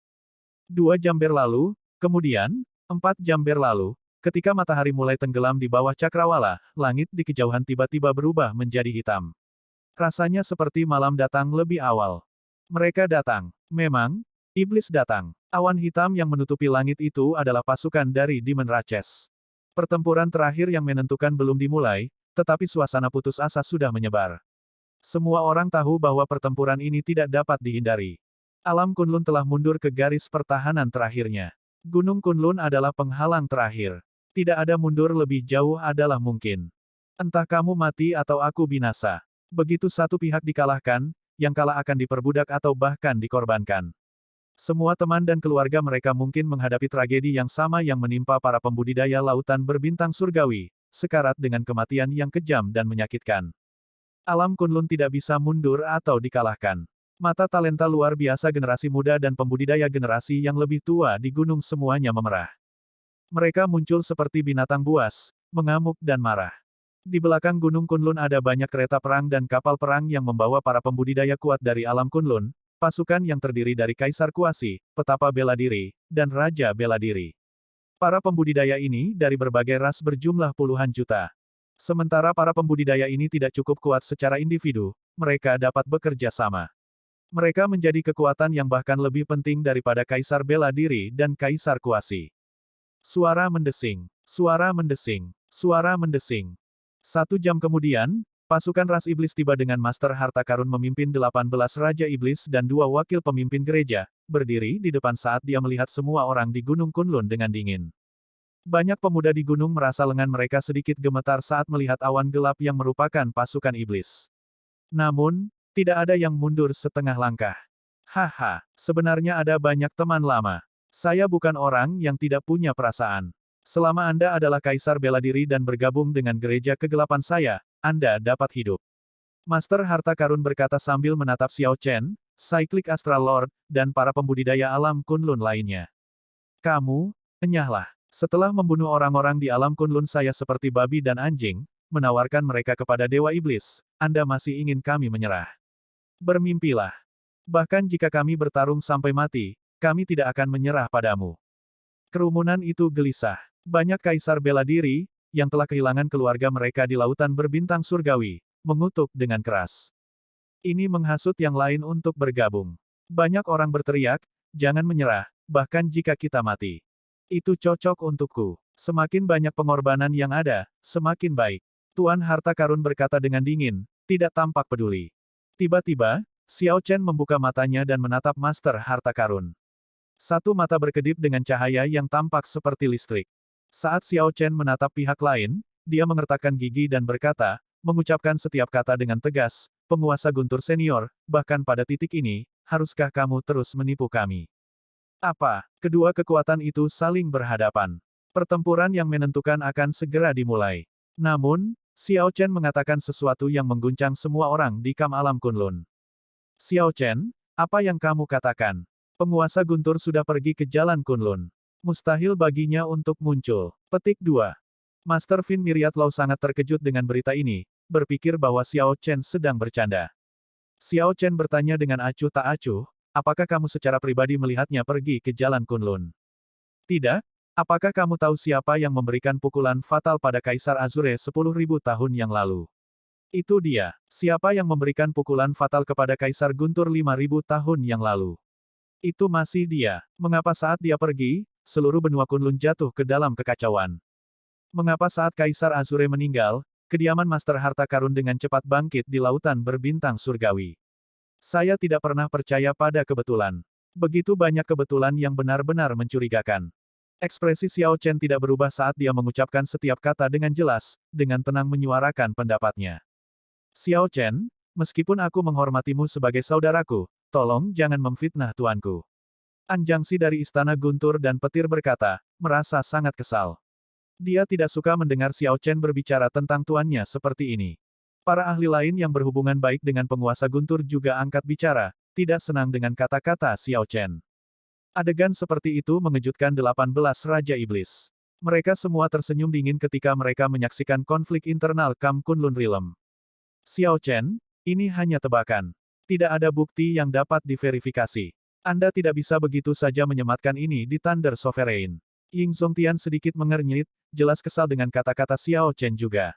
2 jam berlalu, kemudian, 4 jam berlalu, ketika matahari mulai tenggelam di bawah cakrawala, langit di kejauhan tiba-tiba berubah menjadi hitam. Rasanya seperti malam datang lebih awal. Mereka datang. Memang, iblis datang. Awan hitam yang menutupi langit itu adalah pasukan dari Demon Ratches. Pertempuran terakhir yang menentukan belum dimulai, tetapi suasana putus asa sudah menyebar. Semua orang tahu bahwa pertempuran ini tidak dapat dihindari. Alam Kunlun telah mundur ke garis pertahanan terakhirnya. Gunung Kunlun adalah penghalang terakhir. Tidak ada mundur lebih jauh adalah mungkin. Entah kamu mati atau aku binasa. Begitu satu pihak dikalahkan, yang kalah akan diperbudak atau bahkan dikorbankan. Semua teman dan keluarga mereka mungkin menghadapi tragedi yang sama yang menimpa para pembudidaya lautan berbintang surgawi, sekarat dengan kematian yang kejam dan menyakitkan. Alam Kunlun tidak bisa mundur atau dikalahkan. Mata talenta luar biasa generasi muda dan pembudidaya generasi yang lebih tua di gunung semuanya memerah. Mereka muncul seperti binatang buas, mengamuk dan marah. Di belakang Gunung Kunlun ada banyak kereta perang dan kapal perang yang membawa para pembudidaya kuat dari alam Kunlun, pasukan yang terdiri dari Kaisar Kuasi, Petapa Bela Diri, dan Raja Bela Diri. Para pembudidaya ini dari berbagai ras berjumlah puluhan juta. Sementara para pembudidaya ini tidak cukup kuat secara individu, mereka dapat bekerja sama. Mereka menjadi kekuatan yang bahkan lebih penting daripada Kaisar Bela Diri dan Kaisar Kuasi. Suara mendesing, suara mendesing, suara mendesing. 1 jam kemudian, pasukan ras iblis tiba dengan Master Harta Karun memimpin 18 Raja Iblis dan 2 wakil pemimpin gereja, berdiri di depan saat dia melihat semua orang di Gunung Kunlun dengan dingin. Banyak pemuda di gunung merasa lengan mereka sedikit gemetar saat melihat awan gelap yang merupakan pasukan iblis. Namun, tidak ada yang mundur setengah langkah. Haha, sebenarnya ada banyak teman lama. Saya bukan orang yang tidak punya perasaan. Selama Anda adalah Kaisar Bela Diri dan bergabung dengan gereja kegelapan saya, Anda dapat hidup. Master Harta Karun berkata sambil menatap Xiao Chen, Cyclic Astral Lord, dan para pembudidaya alam Kunlun lainnya. Kamu, enyahlah. Setelah membunuh orang-orang di alam Kunlun saya seperti babi dan anjing, menawarkan mereka kepada Dewa Iblis, Anda masih ingin kami menyerah. Bermimpilah. Bahkan jika kami bertarung sampai mati, kami tidak akan menyerah padamu. Kerumunan itu gelisah. Banyak Kaisar Bela Diri, yang telah kehilangan keluarga mereka di lautan berbintang surgawi, mengutuk dengan keras. Ini menghasut yang lain untuk bergabung. Banyak orang berteriak, jangan menyerah, bahkan jika kita mati. Itu cocok untukku. Semakin banyak pengorbanan yang ada, semakin baik. Tuan Harta Karun berkata dengan dingin, tidak tampak peduli. Tiba-tiba, Xiao Chen membuka matanya dan menatap Master Harta Karun. Satu mata berkedip dengan cahaya yang tampak seperti listrik. Saat Xiao Chen menatap pihak lain, dia mengertakkan gigi dan berkata, mengucapkan setiap kata dengan tegas, penguasa guntur senior, bahkan pada titik ini, haruskah kamu terus menipu kami? Apa? Kedua kekuatan itu saling berhadapan. Pertempuran yang menentukan akan segera dimulai. Namun, Xiao Chen mengatakan sesuatu yang mengguncang semua orang di Kam Alam Kunlun. Xiao Chen, apa yang kamu katakan? Penguasa guntur sudah pergi ke jalan Kunlun. Mustahil baginya untuk muncul. Petik 2. Master Fin Myriad Law sangat terkejut dengan berita ini, berpikir bahwa Xiao Chen sedang bercanda. Xiao Chen bertanya dengan acuh tak acuh, apakah kamu secara pribadi melihatnya pergi ke jalan Kunlun? Tidak? Apakah kamu tahu siapa yang memberikan pukulan fatal pada Kaisar Azure 10.000 tahun yang lalu? Itu dia. Siapa yang memberikan pukulan fatal kepada Kaisar Guntur 5.000 tahun yang lalu? Itu masih dia. Mengapa saat dia pergi, seluruh benua Kunlun jatuh ke dalam kekacauan? Mengapa saat Kaisar Azure meninggal, kediaman Master Harta Karun dengan cepat bangkit di lautan berbintang surgawi? Saya tidak pernah percaya pada kebetulan. Begitu banyak kebetulan yang benar-benar mencurigakan. Ekspresi Xiao Chen tidak berubah saat dia mengucapkan setiap kata dengan jelas, dengan tenang menyuarakan pendapatnya. Xiao Chen, meskipun aku menghormatimu sebagai saudaraku, tolong jangan memfitnah tuanku. Anjangsi dari Istana Guntur dan Petir berkata, merasa sangat kesal. Dia tidak suka mendengar Xiao Chen berbicara tentang tuannya seperti ini. Para ahli lain yang berhubungan baik dengan penguasa guntur juga angkat bicara, tidak senang dengan kata-kata Xiao Chen. Adegan seperti itu mengejutkan 18 Raja Iblis. Mereka semua tersenyum dingin ketika mereka menyaksikan konflik internal Kam Kunlun Realm. Xiao Chen, ini hanya tebakan. Tidak ada bukti yang dapat diverifikasi. Anda tidak bisa begitu saja menyematkan ini di Thunder Sovereign. Ying Zongtian sedikit mengernyit, jelas kesal dengan kata-kata Xiao Chen juga.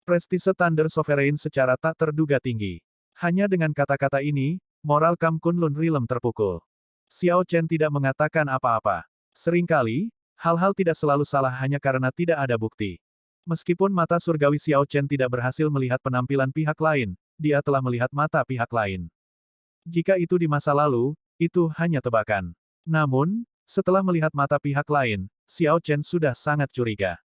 Prestise Thunder Sovereign secara tak terduga tinggi. Hanya dengan kata-kata ini, moral Kam Kunlun Realm terpukul. Xiao Chen tidak mengatakan apa-apa. Seringkali, hal-hal tidak selalu salah hanya karena tidak ada bukti. Meskipun mata surgawi Xiao Chen tidak berhasil melihat penampilan pihak lain, dia telah melihat mata pihak lain. Jika itu di masa lalu, itu hanya tebakan. Namun, setelah melihat mata pihak lain, Xiao Chen sudah sangat curiga.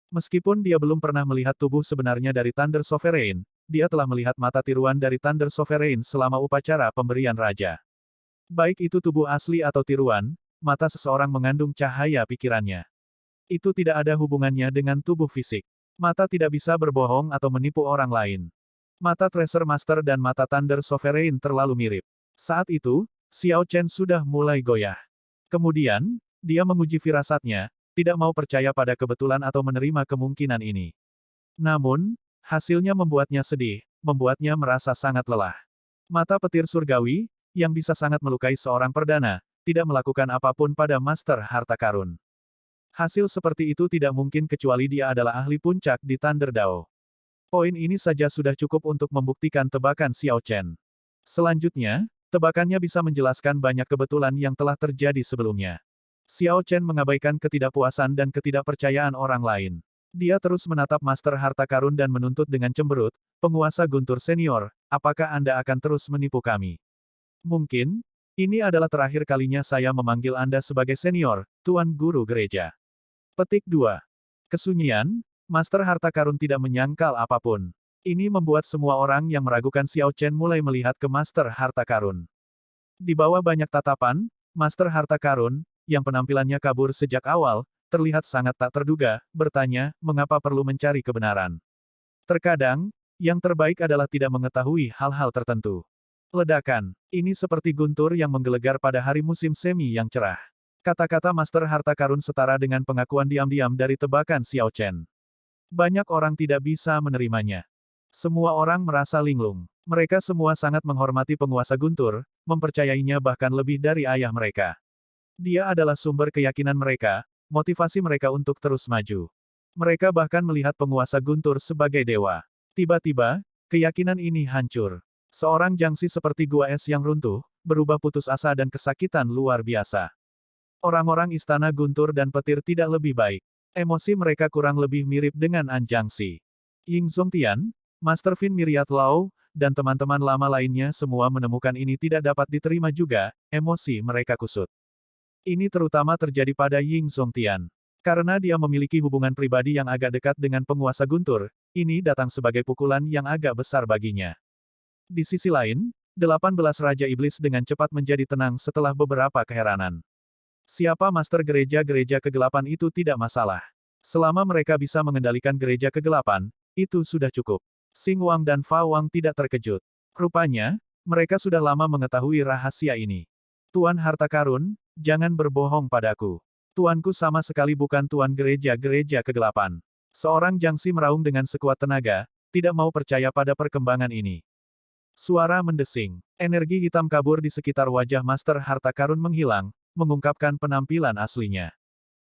Meskipun dia belum pernah melihat tubuh sebenarnya dari Thunder Sovereign, dia telah melihat mata tiruan dari Thunder Sovereign selama upacara pemberian raja. Baik itu tubuh asli atau tiruan, mata seseorang mengandung cahaya pikirannya. Itu tidak ada hubungannya dengan tubuh fisik. Mata tidak bisa berbohong atau menipu orang lain. Mata Treasure Master dan mata Thunder Sovereign terlalu mirip. Saat itu, Xiao Chen sudah mulai goyah. Kemudian, dia menguji firasatnya, tidak mau percaya pada kebetulan atau menerima kemungkinan ini. Namun, hasilnya membuatnya sedih, membuatnya merasa sangat lelah. Mata petir surgawi, yang bisa sangat melukai seorang perdana, tidak melakukan apapun pada Master Harta Karun. Hasil seperti itu tidak mungkin kecuali dia adalah ahli puncak di Thunder Dao. Poin ini saja sudah cukup untuk membuktikan tebakan Xiao Chen. Selanjutnya, tebakannya bisa menjelaskan banyak kebetulan yang telah terjadi sebelumnya. Xiao Chen mengabaikan ketidakpuasan dan ketidakpercayaan orang lain. Dia terus menatap Master Harta Karun dan menuntut dengan cemberut, penguasa guntur senior, apakah Anda akan terus menipu kami? Mungkin, ini adalah terakhir kalinya saya memanggil Anda sebagai senior, Tuan Guru Gereja. Petik 2. Kesunyian, Master Harta Karun tidak menyangkal apapun. Ini membuat semua orang yang meragukan Xiao Chen mulai melihat ke Master Harta Karun. Di bawah banyak tatapan, Master Harta Karun, yang penampilannya kabur sejak awal, terlihat sangat tak terduga, bertanya, mengapa perlu mencari kebenaran? Terkadang, yang terbaik adalah tidak mengetahui hal-hal tertentu. Ledakan. Ini seperti guntur yang menggelegar pada hari musim semi yang cerah. Kata-kata Master Harta Karun setara dengan pengakuan diam-diam dari tebakan Xiao Chen. Banyak orang tidak bisa menerimanya. Semua orang merasa linglung. Mereka semua sangat menghormati penguasa guntur, mempercayainya bahkan lebih dari ayah mereka. Dia adalah sumber keyakinan mereka, motivasi mereka untuk terus maju. Mereka bahkan melihat penguasa guntur sebagai dewa. Tiba-tiba, keyakinan ini hancur. Seorang jangsi seperti gua es yang runtuh, berubah putus asa dan kesakitan luar biasa. Orang-orang istana guntur dan petir tidak lebih baik. Emosi mereka kurang lebih mirip dengan An Jangsi. Ying Zongtian, Master Fin Myriad Law, dan teman-teman lama lainnya semua menemukan ini tidak dapat diterima juga, emosi mereka kusut. Ini terutama terjadi pada Ying Zongtian. Karena dia memiliki hubungan pribadi yang agak dekat dengan penguasa guntur, ini datang sebagai pukulan yang agak besar baginya. Di sisi lain, 18 Raja Iblis dengan cepat menjadi tenang setelah beberapa keheranan. Siapa Master Gereja-Gereja Kegelapan itu tidak masalah. Selama mereka bisa mengendalikan Gereja Kegelapan, itu sudah cukup. Xing Wang dan Fa Wang tidak terkejut. Rupanya, mereka sudah lama mengetahui rahasia ini. Tuan Harta Karun, jangan berbohong padaku. Tuanku sama sekali bukan Tuan Gereja-Gereja Kegelapan. Seorang jangsi meraung dengan sekuat tenaga, tidak mau percaya pada perkembangan ini. Suara mendesing. Energi hitam kabur di sekitar wajah Master Harta Karun menghilang, mengungkapkan penampilan aslinya.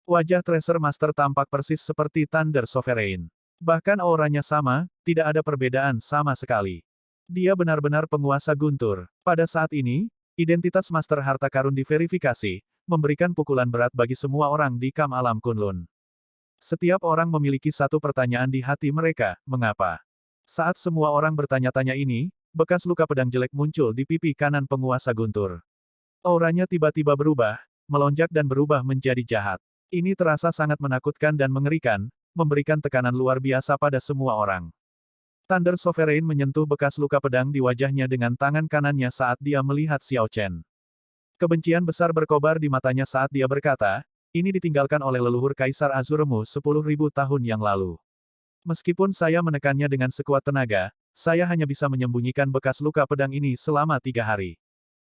Wajah Treasure Master tampak persis seperti Thunder Sovereign. Bahkan auranya sama, tidak ada perbedaan sama sekali. Dia benar-benar penguasa guntur. Pada saat ini, identitas Master Harta Karun diverifikasi, memberikan pukulan berat bagi semua orang di Kam Alam Kunlun. Setiap orang memiliki satu pertanyaan di hati mereka, mengapa? Saat semua orang bertanya-tanya ini, bekas luka pedang jelek muncul di pipi kanan penguasa guntur. Auranya tiba-tiba berubah, melonjak dan berubah menjadi jahat. Ini terasa sangat menakutkan dan mengerikan, memberikan tekanan luar biasa pada semua orang. Thunder Sovereign menyentuh bekas luka pedang di wajahnya dengan tangan kanannya saat dia melihat Xiao Chen. Kebencian besar berkobar di matanya saat dia berkata, ini ditinggalkan oleh leluhur Kaisar Azuremu 10.000 tahun yang lalu. Meskipun saya menekannya dengan sekuat tenaga, saya hanya bisa menyembunyikan bekas luka pedang ini selama 3 hari.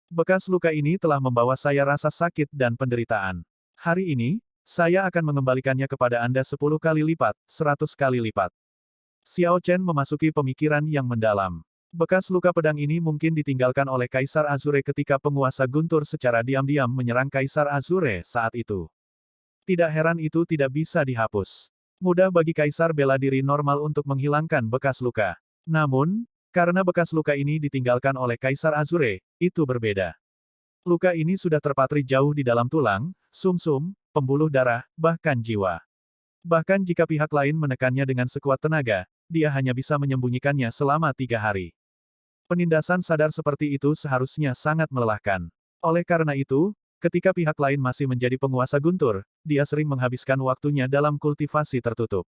Bekas luka ini telah membawa saya rasa sakit dan penderitaan. Hari ini, saya akan mengembalikannya kepada Anda 10 kali lipat, 100 kali lipat. Xiao Chen memasuki pemikiran yang mendalam. Bekas luka pedang ini mungkin ditinggalkan oleh Kaisar Azure ketika penguasa Guntur secara diam-diam menyerang Kaisar Azure saat itu. Tidak heran itu tidak bisa dihapus. Mudah bagi Kaisar bela diri normal untuk menghilangkan bekas luka. Namun, karena bekas luka ini ditinggalkan oleh Kaisar Azure, itu berbeda. Luka ini sudah terpatri jauh di dalam tulang, sumsum, pembuluh darah, bahkan jiwa. Bahkan jika pihak lain menekannya dengan sekuat tenaga, dia hanya bisa menyembunyikannya selama 3 hari. Penindasan sadar seperti itu seharusnya sangat melelahkan. Oleh karena itu, ketika pihak lain masih menjadi penguasa Guntur, dia sering menghabiskan waktunya dalam kultivasi tertutup.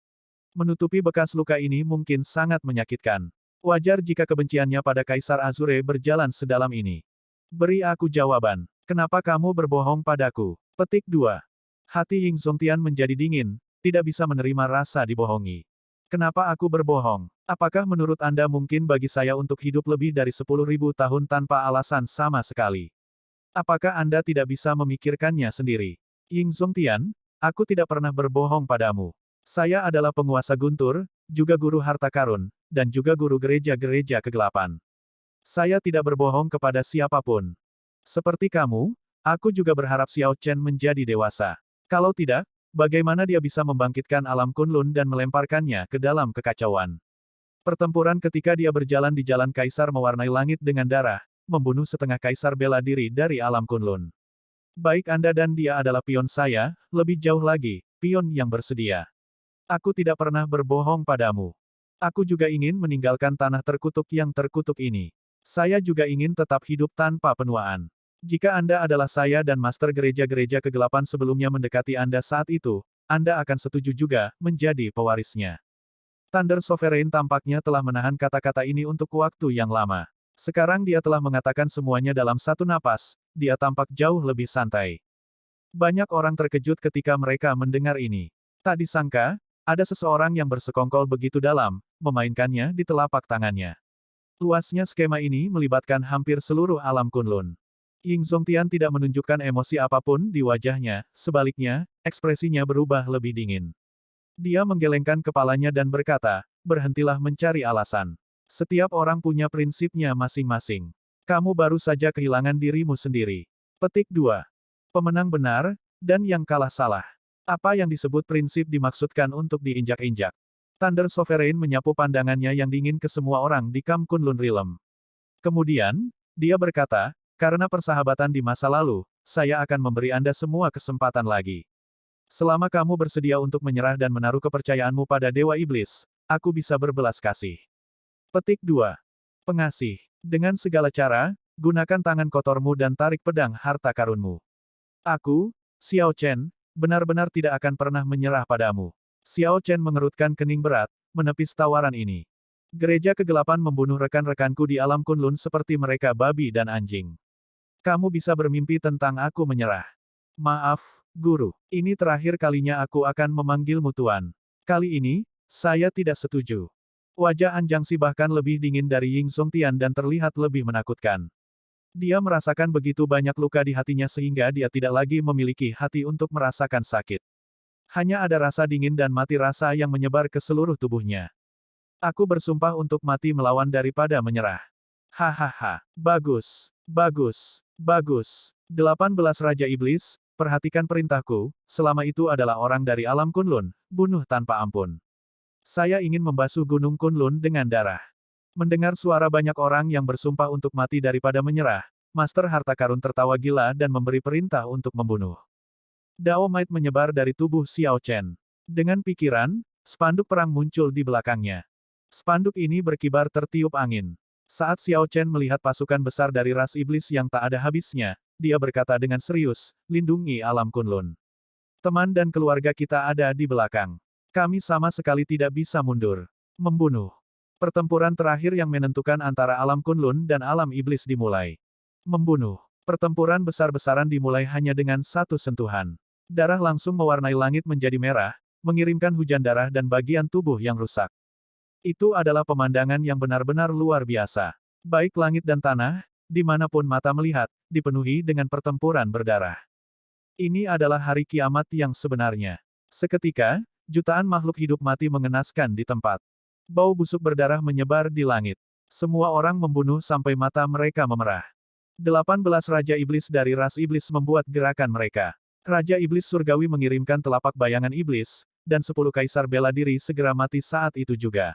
Menutupi bekas luka ini mungkin sangat menyakitkan. Wajar jika kebenciannya pada Kaisar Azure berjalan sedalam ini. Beri aku jawaban. Kenapa kamu berbohong padaku? Petik 2. Hati Ying Zongtian menjadi dingin, tidak bisa menerima rasa dibohongi. Kenapa aku berbohong? Apakah menurut Anda mungkin bagi saya untuk hidup lebih dari 10.000 tahun tanpa alasan sama sekali? Apakah Anda tidak bisa memikirkannya sendiri? Ying Zongtian, aku tidak pernah berbohong padamu. Saya adalah penguasa Guntur, juga guru harta karun, dan juga guru gereja-gereja kegelapan. Saya tidak berbohong kepada siapapun. Seperti kamu, aku juga berharap Xiao Chen menjadi dewasa. Kalau tidak, bagaimana dia bisa membangkitkan alam Kunlun dan melemparkannya ke dalam kekacauan? Pertempuran ketika dia berjalan di jalan Kaisar mewarnai langit dengan darah, membunuh setengah Kaisar bela diri dari alam Kunlun. Baik Anda dan dia adalah pion saya, lebih jauh lagi, pion yang bersedia. Aku tidak pernah berbohong padamu. Aku juga ingin meninggalkan tanah terkutuk yang terkutuk ini. Saya juga ingin tetap hidup tanpa penuaan. Jika Anda adalah saya dan master gereja-gereja kegelapan sebelumnya mendekati Anda saat itu, Anda akan setuju juga menjadi pewarisnya. Thunder Sovereign tampaknya telah menahan kata-kata ini untuk waktu yang lama. Sekarang dia telah mengatakan semuanya dalam satu napas, dia tampak jauh lebih santai. Banyak orang terkejut ketika mereka mendengar ini. Tak disangka, ada seseorang yang bersekongkol begitu dalam, memainkannya di telapak tangannya. Luasnya skema ini melibatkan hampir seluruh alam Kunlun. Ying Zongtian tidak menunjukkan emosi apapun di wajahnya, sebaliknya, ekspresinya berubah lebih dingin. Dia menggelengkan kepalanya dan berkata, berhentilah mencari alasan. Setiap orang punya prinsipnya masing-masing. Kamu baru saja kehilangan dirimu sendiri. Petik 2. Pemenang benar, dan yang kalah salah. Apa yang disebut prinsip dimaksudkan untuk diinjak-injak. Thunder Sovereign menyapu pandangannya yang dingin ke semua orang di Kam Kunlun Realm. Kemudian, dia berkata, karena persahabatan di masa lalu, saya akan memberi Anda semua kesempatan lagi. Selama kamu bersedia untuk menyerah dan menaruh kepercayaanmu pada Dewa Iblis, aku bisa berbelas kasih. Petik 2. Pengasih. Dengan segala cara, gunakan tangan kotormu dan tarik pedang harta karunmu. Aku, Xiao Chen, benar-benar tidak akan pernah menyerah padamu. Xiao Chen mengerutkan kening berat, menepis tawaran ini. Gereja kegelapan membunuh rekan-rekanku di alam Kunlun seperti mereka babi dan anjing. Kamu bisa bermimpi tentang aku menyerah. Maaf, guru. Ini terakhir kalinya aku akan memanggilmu Tuan. Kali ini, saya tidak setuju. Wajah Anjangsi bahkan lebih dingin dari Ying Zongtian dan terlihat lebih menakutkan. Dia merasakan begitu banyak luka di hatinya sehingga dia tidak lagi memiliki hati untuk merasakan sakit. Hanya ada rasa dingin dan mati rasa yang menyebar ke seluruh tubuhnya. Aku bersumpah untuk mati melawan daripada menyerah. Hahaha. Bagus. Bagus. Bagus. 18 Raja Iblis, perhatikan perintahku, selama itu adalah orang dari alam Kunlun, bunuh tanpa ampun. Saya ingin membasuh gunung Kunlun dengan darah. Mendengar suara banyak orang yang bersumpah untuk mati daripada menyerah, Master Harta Karun tertawa gila dan memberi perintah untuk membunuh. Dao Might menyebar dari tubuh Xiao Chen. Dengan pikiran, spanduk perang muncul di belakangnya. Spanduk ini berkibar tertiup angin. Saat Xiao Chen melihat pasukan besar dari ras iblis yang tak ada habisnya, dia berkata dengan serius, lindungi alam Kunlun. Teman dan keluarga kita ada di belakang. Kami sama sekali tidak bisa mundur. Membunuh. Pertempuran terakhir yang menentukan antara alam Kunlun dan alam iblis dimulai. Membunuh. Pertempuran besar-besaran dimulai hanya dengan satu sentuhan. Darah langsung mewarnai langit menjadi merah, mengirimkan hujan darah dan bagian tubuh yang rusak. Itu adalah pemandangan yang benar-benar luar biasa. Baik langit dan tanah, dimanapun mata melihat, dipenuhi dengan pertempuran berdarah. Ini adalah hari kiamat yang sebenarnya. Seketika, jutaan makhluk hidup mati mengenaskan di tempat. Bau busuk berdarah menyebar di langit. Semua orang membunuh sampai mata mereka memerah. 18 Raja Iblis dari ras Iblis membuat gerakan mereka. Raja Iblis Surgawi mengirimkan telapak bayangan Iblis, dan 10 kaisar bela diri segera mati saat itu juga.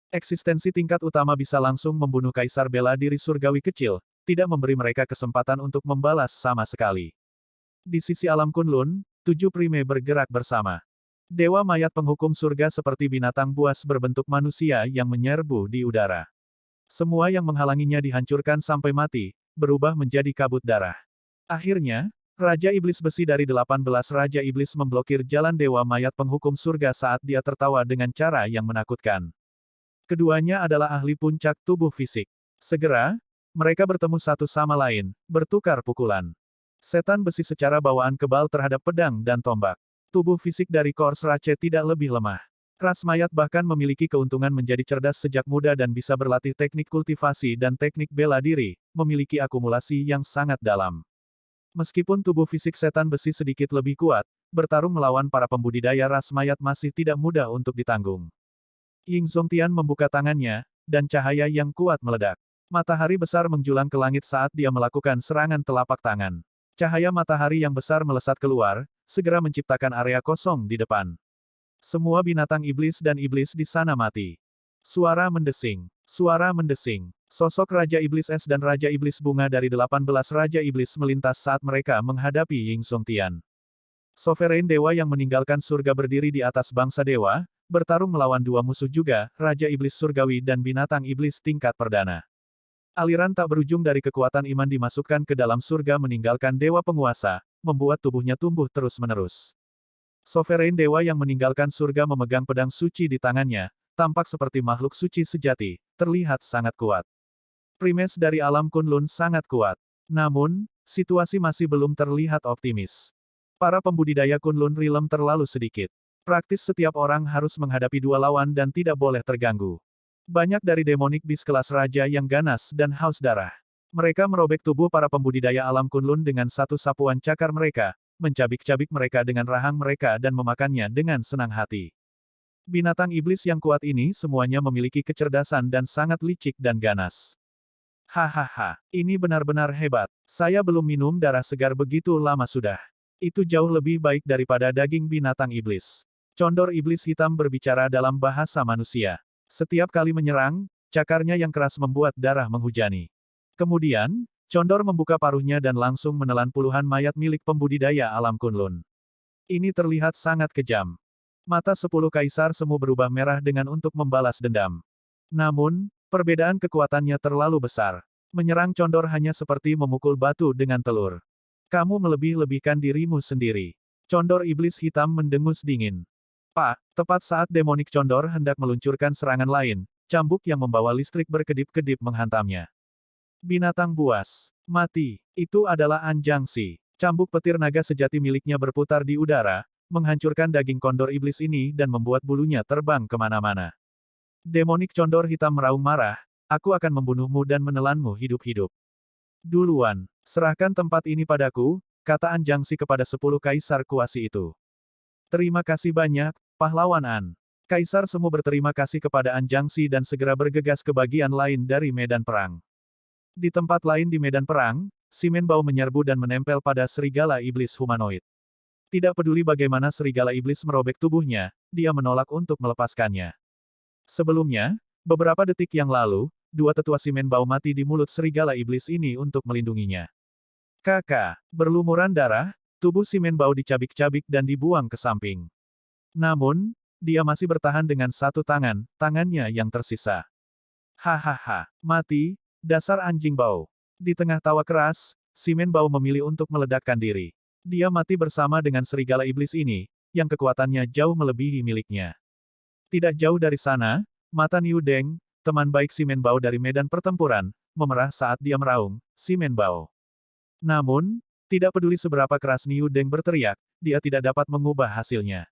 Eksistensi tingkat utama bisa langsung membunuh kaisar bela diri surgawi kecil, tidak memberi mereka kesempatan untuk membalas sama sekali. Di sisi alam Kunlun, 7 prime bergerak bersama. Dewa mayat penghukum surga seperti binatang buas berbentuk manusia yang menyerbu di udara. Semua yang menghalanginya dihancurkan sampai mati, berubah menjadi kabut darah. Akhirnya, Raja Iblis Besi dari 18 Raja Iblis memblokir jalan Dewa Mayat Penghukum Surga saat dia tertawa dengan cara yang menakutkan. Keduanya adalah ahli puncak tubuh fisik. Segera, mereka bertemu satu sama lain, bertukar pukulan. Setan besi secara bawaan kebal terhadap pedang dan tombak. Tubuh fisik dari Kors Rache tidak lebih lemah. Ras mayat bahkan memiliki keuntungan menjadi cerdas sejak muda dan bisa berlatih teknik kultivasi dan teknik bela diri, memiliki akumulasi yang sangat dalam. Meskipun tubuh fisik setan besi sedikit lebih kuat, bertarung melawan para pembudidaya ras mayat masih tidak mudah untuk ditanggung. Ying Zongtian membuka tangannya, dan cahaya yang kuat meledak. Matahari besar menjulang ke langit saat dia melakukan serangan telapak tangan. Cahaya matahari yang besar melesat keluar, segera menciptakan area kosong di depan. Semua binatang iblis dan iblis di sana mati. Suara mendesing. Suara mendesing. Sosok Raja Iblis Es dan Raja Iblis Bunga dari 18 Raja Iblis melintas saat mereka menghadapi Ying Zongtian. Sovereign Dewa yang meninggalkan surga berdiri di atas bangsa dewa, bertarung melawan dua musuh juga, Raja Iblis Surgawi dan binatang iblis tingkat perdana. Aliran tak berujung dari kekuatan iman dimasukkan ke dalam surga meninggalkan dewa penguasa, membuat tubuhnya tumbuh terus-menerus. Sovereign Dewa yang meninggalkan surga memegang pedang suci di tangannya, tampak seperti makhluk suci sejati, terlihat sangat kuat. Primes dari alam Kunlun sangat kuat. Namun, situasi masih belum terlihat optimis. Para pembudidaya Kunlun Realm terlalu sedikit. Praktis setiap orang harus menghadapi dua lawan dan tidak boleh terganggu. Banyak dari demonic beast kelas raja yang ganas dan haus darah. Mereka merobek tubuh para pembudidaya alam Kunlun dengan satu sapuan cakar mereka, mencabik-cabik mereka dengan rahang mereka dan memakannya dengan senang hati. Binatang iblis yang kuat ini semuanya memiliki kecerdasan dan sangat licik dan ganas. Hahaha, ini benar-benar hebat. Saya belum minum darah segar begitu lama sudah. Itu jauh lebih baik daripada daging binatang iblis. Condor iblis hitam berbicara dalam bahasa manusia. Setiap kali menyerang, cakarnya yang keras membuat darah menghujani. Kemudian, Condor membuka paruhnya dan langsung menelan puluhan mayat milik pembudidaya alam Kunlun. Ini terlihat sangat kejam. Mata 10 kaisar semu berubah merah dengan untuk membalas dendam. Namun, perbedaan kekuatannya terlalu besar. Menyerang Condor hanya seperti memukul batu dengan telur. Kamu melebih-lebihkan dirimu sendiri. Condor iblis hitam mendengus dingin. Pak, tepat saat demonik Condor hendak meluncurkan serangan lain, cambuk yang membawa listrik berkedip-kedip menghantamnya. Binatang buas. Mati. Itu adalah Anjangsi. Cambuk petir naga sejati miliknya berputar di udara, menghancurkan daging kondor iblis ini dan membuat bulunya terbang kemana-mana. Demonik Condor hitam meraung marah, aku akan membunuhmu dan menelanmu hidup-hidup. Duluan, serahkan tempat ini padaku, kata Anjangsi kepada 10 kaisar kuasi itu. Terima kasih banyak, pahlawan An. Kaisar semu berterima kasih kepada Anjangsi dan segera bergegas ke bagian lain dari medan perang. Di tempat lain di medan perang, Simen Bao menyerbu dan menempel pada serigala iblis humanoid. Tidak peduli bagaimana serigala iblis merobek tubuhnya, dia menolak untuk melepaskannya. Sebelumnya, beberapa detik yang lalu, dua tetua Simen Bao mati di mulut serigala iblis ini untuk melindunginya. Kakak, berlumuran darah, tubuh Simen Bao dicabik-cabik dan dibuang ke samping. Namun, dia masih bertahan dengan satu tangan, tangannya yang tersisa. Hahaha, mati, dasar anjing bau. Di tengah tawa keras, Simen Bao memilih untuk meledakkan diri. Dia mati bersama dengan serigala iblis ini, yang kekuatannya jauh melebihi miliknya. Tidak jauh dari sana, mata Niu Deng, teman baik Simen Bao dari medan pertempuran, memerah saat dia meraung, Simen Bao. Namun, Tidak peduli seberapa keras Niu Deng berteriak, dia tidak dapat mengubah hasilnya.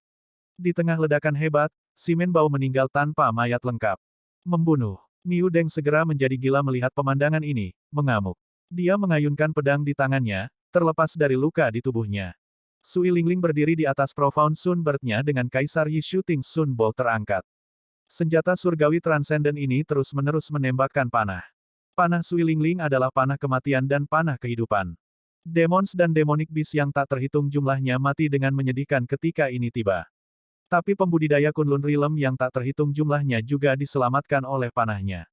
Di tengah ledakan hebat, Simen Bao meninggal tanpa mayat lengkap. Membunuh. Niu Deng segera menjadi gila melihat pemandangan ini, mengamuk. Dia mengayunkan pedang di tangannya, terlepas dari luka di tubuhnya. Sui Lingling berdiri di atas Profound Sun Bird-nya dengan Kaisar Yi Shooting Sun Bow terangkat. Senjata surgawi transenden ini terus-menerus menembakkan panah. Panah Sui Lingling adalah panah kematian dan panah kehidupan. Demons dan Demonic Beast yang tak terhitung jumlahnya mati dengan menyedihkan ketika ini tiba. Tapi pembudidaya Kunlun Realm yang tak terhitung jumlahnya juga diselamatkan oleh panahnya.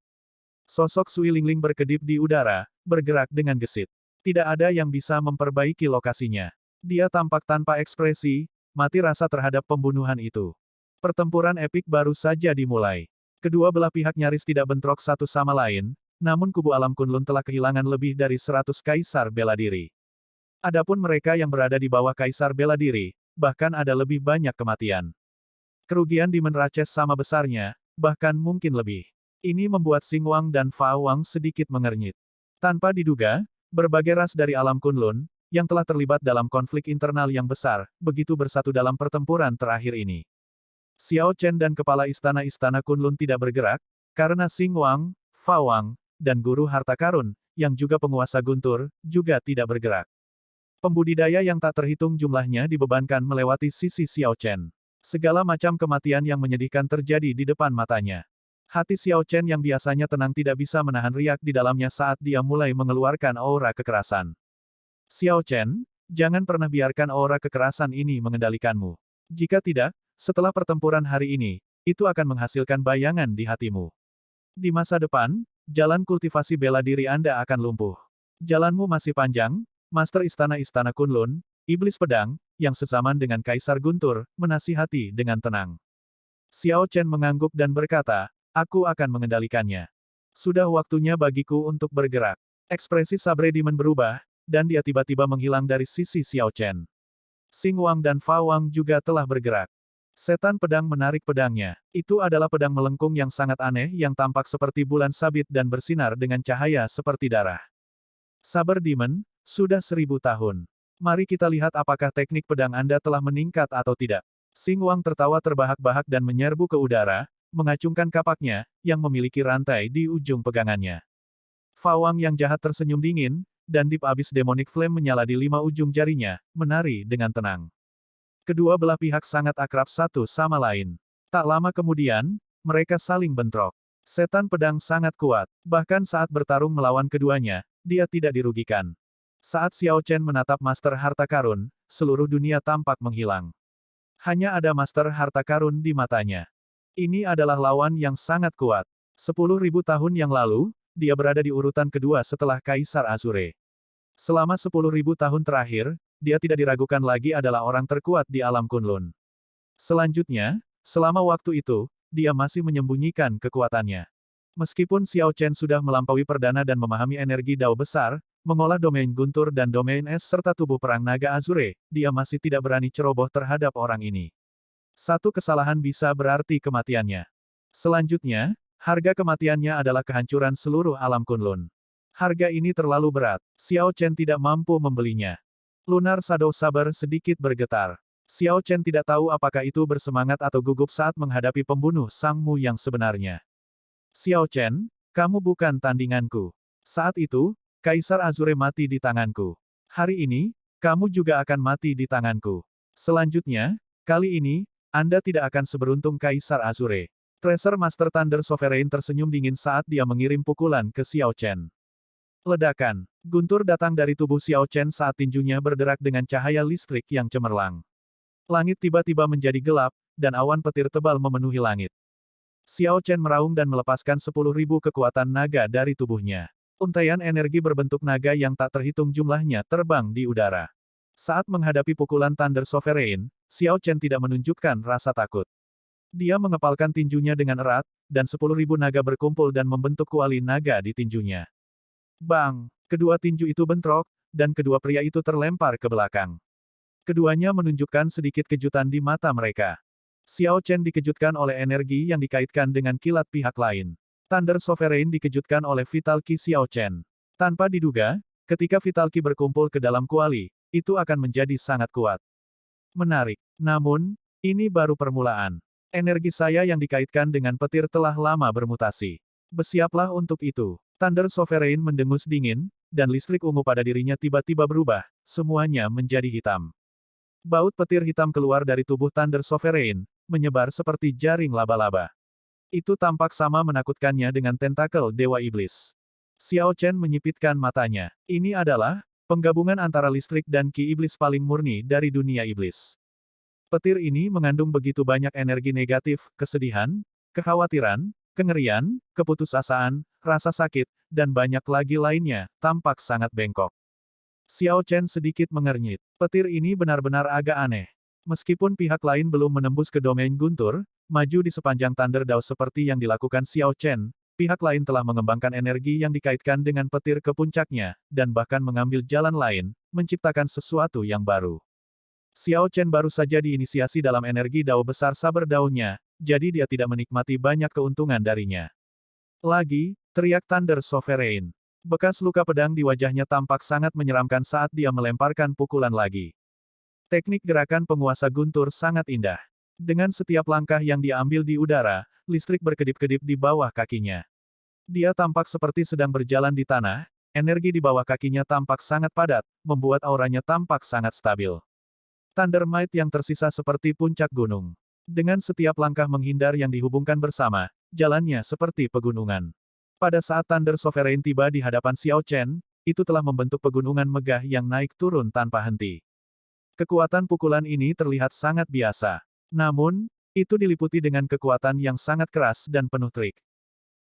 Sosok Sui Lingling berkedip di udara, bergerak dengan gesit. Tidak ada yang bisa memperbaiki lokasinya. Dia tampak tanpa ekspresi, mati rasa terhadap pembunuhan itu. Pertempuran epik baru saja dimulai. Kedua belah pihak nyaris tidak bentrok satu sama lain, namun kubu alam Kunlun telah kehilangan lebih dari 100 kaisar bela diri. Adapun mereka yang berada di bawah kaisar bela diri, bahkan ada lebih banyak kematian. Kerugian di Menraches sama besarnya, bahkan mungkin lebih. Ini membuat Xing Wang dan Fa Wang sedikit mengernyit. Tanpa diduga, berbagai ras dari alam Kunlun, yang telah terlibat dalam konflik internal yang besar, begitu bersatu dalam pertempuran terakhir ini. Xiao Chen dan kepala istana-istana Kunlun tidak bergerak, karena Xing Wang, Fa Wang, dan guru harta karun, yang juga penguasa guntur, juga tidak bergerak. Pembudidaya yang tak terhitung jumlahnya dibebankan melewati sisi Xiao Chen. Segala macam kematian yang menyedihkan terjadi di depan matanya. Hati Xiao Chen yang biasanya tenang tidak bisa menahan riak di dalamnya saat dia mulai mengeluarkan aura kekerasan. Xiao Chen, jangan pernah biarkan aura kekerasan ini mengendalikanmu. Jika tidak, setelah pertempuran hari ini, itu akan menghasilkan bayangan di hatimu. Di masa depan, jalan kultivasi bela diri Anda akan lumpuh. Jalanmu masih panjang, Master Istana-Istana Kunlun, Iblis Pedang, yang sezaman dengan Kaisar Guntur, menasihati dengan tenang. Xiao Chen mengangguk dan berkata, aku akan mengendalikannya. Sudah waktunya bagiku untuk bergerak. Ekspresi Sabre Demon berubah, dan dia tiba-tiba menghilang dari sisi Xiao Chen. Xing Wang dan Fa Wang juga telah bergerak. Setan pedang menarik pedangnya. Itu adalah pedang melengkung yang sangat aneh yang tampak seperti bulan sabit dan bersinar dengan cahaya seperti darah. Saber Demon, sudah 1000 tahun. Mari kita lihat apakah teknik pedang Anda telah meningkat atau tidak. Xing Wang tertawa terbahak-bahak dan menyerbu ke udara, mengacungkan kapaknya, yang memiliki rantai di ujung pegangannya. Fa Wang yang jahat tersenyum dingin, dan Deep Abyss Demonic Flame menyala di 5 ujung jarinya, menari dengan tenang. Kedua belah pihak sangat akrab satu sama lain. Tak lama kemudian, mereka saling bentrok. Setan pedang sangat kuat, bahkan saat bertarung melawan keduanya, dia tidak dirugikan. Saat Xiao Chen menatap Master Harta Karun, seluruh dunia tampak menghilang. Hanya ada Master Harta Karun di matanya. Ini adalah lawan yang sangat kuat. 10.000 tahun yang lalu, dia berada di urutan kedua setelah Kaisar Azure. Selama 10.000 tahun terakhir, dia tidak diragukan lagi adalah orang terkuat di alam Kunlun. Selanjutnya, selama waktu itu, dia masih menyembunyikan kekuatannya. Meskipun Xiao Chen sudah melampaui perdana dan memahami energi Dao besar, mengolah domain Guntur dan domain es serta tubuh perang naga Azure, dia masih tidak berani ceroboh terhadap orang ini. Satu kesalahan bisa berarti kematiannya. Selanjutnya, harga kematiannya adalah kehancuran seluruh alam Kunlun. Harga ini terlalu berat. Xiao Chen tidak mampu membelinya. Lunar Shadow Saber sedikit bergetar. Xiao Chen tidak tahu apakah itu bersemangat atau gugup saat menghadapi pembunuh Sang Mu yang sebenarnya. Xiao Chen, kamu bukan tandinganku. Saat itu, Kaisar Azure mati di tanganku. Hari ini, kamu juga akan mati di tanganku. Selanjutnya, kali ini, Anda tidak akan seberuntung Kaisar Azure. Tracer Master Thunder Sovereign tersenyum dingin saat dia mengirim pukulan ke Xiao Chen. Ledakan. Guntur datang dari tubuh Xiao Chen saat tinjunya berderak dengan cahaya listrik yang cemerlang. Langit tiba-tiba menjadi gelap, dan awan petir tebal memenuhi langit. Xiao Chen meraung dan melepaskan 10.000 kekuatan naga dari tubuhnya. Untaian energi berbentuk naga yang tak terhitung jumlahnya terbang di udara. Saat menghadapi pukulan Thunder Sovereign, Xiao Chen tidak menunjukkan rasa takut. Dia mengepalkan tinjunya dengan erat, dan 10.000 naga berkumpul dan membentuk kuali naga di tinjunya. Bang! Kedua tinju itu bentrok, dan kedua pria itu terlempar ke belakang. Keduanya menunjukkan sedikit kejutan di mata mereka. Xiao Chen dikejutkan oleh energi yang dikaitkan dengan kilat pihak lain. Thunder Sovereign dikejutkan oleh Vital Ki Xiao Chen. Tanpa diduga, ketika Vital Ki berkumpul ke dalam kuali, itu akan menjadi sangat kuat. Menarik. Namun, ini baru permulaan. Energi saya yang dikaitkan dengan petir telah lama bermutasi. Bersiaplah untuk itu. Thunder Sovereign mendengus dingin, dan listrik ungu pada dirinya tiba-tiba berubah, semuanya menjadi hitam. Baut petir hitam keluar dari tubuh Thunder Sovereign, menyebar seperti jaring laba-laba. Itu tampak sama menakutkannya dengan tentakel Dewa Iblis. Xiao Chen menyipitkan matanya. Ini adalah penggabungan antara listrik dan ki iblis paling murni dari dunia iblis. Petir ini mengandung begitu banyak energi negatif, kesedihan, kekhawatiran, kengerian, keputusasaan, rasa sakit, dan banyak lagi lainnya, tampak sangat bengkok. Xiao Chen sedikit mengernyit. Petir ini benar-benar agak aneh. Meskipun pihak lain belum menembus ke domain guntur, maju di sepanjang Thunder Dao seperti yang dilakukan Xiao Chen, pihak lain telah mengembangkan energi yang dikaitkan dengan petir ke puncaknya, dan bahkan mengambil jalan lain, menciptakan sesuatu yang baru. Xiao Chen baru saja diinisiasi dalam energi Dao besar saber Dao-nya, jadi dia tidak menikmati banyak keuntungan darinya. Lagi, teriak Thunder Sovereign. Bekas luka pedang di wajahnya tampak sangat menyeramkan saat dia melemparkan pukulan lagi. Teknik gerakan penguasa guntur sangat indah. Dengan setiap langkah yang dia ambil di udara, listrik berkedip-kedip di bawah kakinya. Dia tampak seperti sedang berjalan di tanah, energi di bawah kakinya tampak sangat padat, membuat auranya tampak sangat stabil. Thunder Might yang tersisa seperti puncak gunung. Dengan setiap langkah menghindar yang dihubungkan bersama, jalannya seperti pegunungan. Pada saat Thunder Sovereign tiba di hadapan Xiao Chen, itu telah membentuk pegunungan megah yang naik turun tanpa henti. Kekuatan pukulan ini terlihat sangat biasa. Namun, itu diliputi dengan kekuatan yang sangat keras dan penuh trik.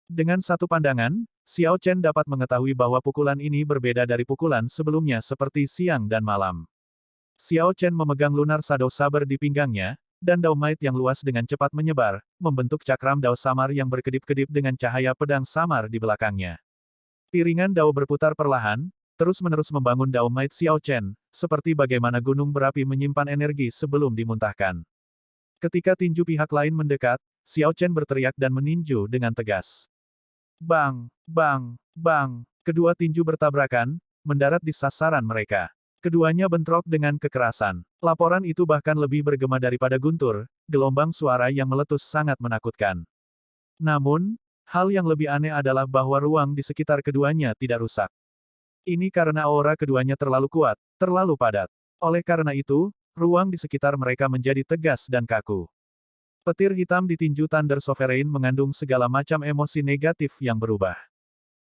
Dengan satu pandangan, Xiao Chen dapat mengetahui bahwa pukulan ini berbeda dari pukulan sebelumnya seperti siang dan malam. Xiao Chen memegang lunar Shadow Saber di pinggangnya, dan Dao Might yang luas dengan cepat menyebar, membentuk cakram Dao samar yang berkedip-kedip dengan cahaya pedang samar di belakangnya. Piringan Dao berputar perlahan, terus-menerus membangun Dao Might Xiao Chen, seperti bagaimana gunung berapi menyimpan energi sebelum dimuntahkan. Ketika tinju pihak lain mendekat, Xiao Chen berteriak dan meninju dengan tegas. Bang! Bang! Bang! Kedua tinju bertabrakan, mendarat di sasaran mereka. Keduanya bentrok dengan kekerasan. Laporan itu bahkan lebih bergema daripada guntur, gelombang suara yang meletus sangat menakutkan. Namun, hal yang lebih aneh adalah bahwa ruang di sekitar keduanya tidak rusak. Ini karena aura keduanya terlalu kuat, terlalu padat. Oleh karena itu, ruang di sekitar mereka menjadi tegas dan kaku. Petir hitam di tinju Thunder Sovereign mengandung segala macam emosi negatif yang berubah.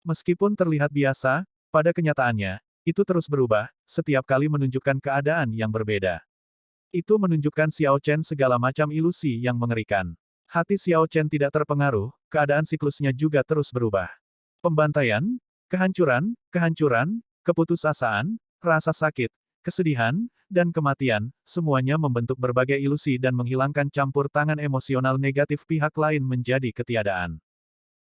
Meskipun terlihat biasa, pada kenyataannya, itu terus berubah, setiap kali menunjukkan keadaan yang berbeda. Itu menunjukkan Xiao Chen segala macam ilusi yang mengerikan. Hati Xiao Chen tidak terpengaruh, keadaan siklusnya juga terus berubah. Pembantaian, kehancuran, keputusasaan, rasa sakit, kesedihan, dan kematian, semuanya membentuk berbagai ilusi dan menghilangkan campur tangan emosional negatif pihak lain menjadi ketiadaan.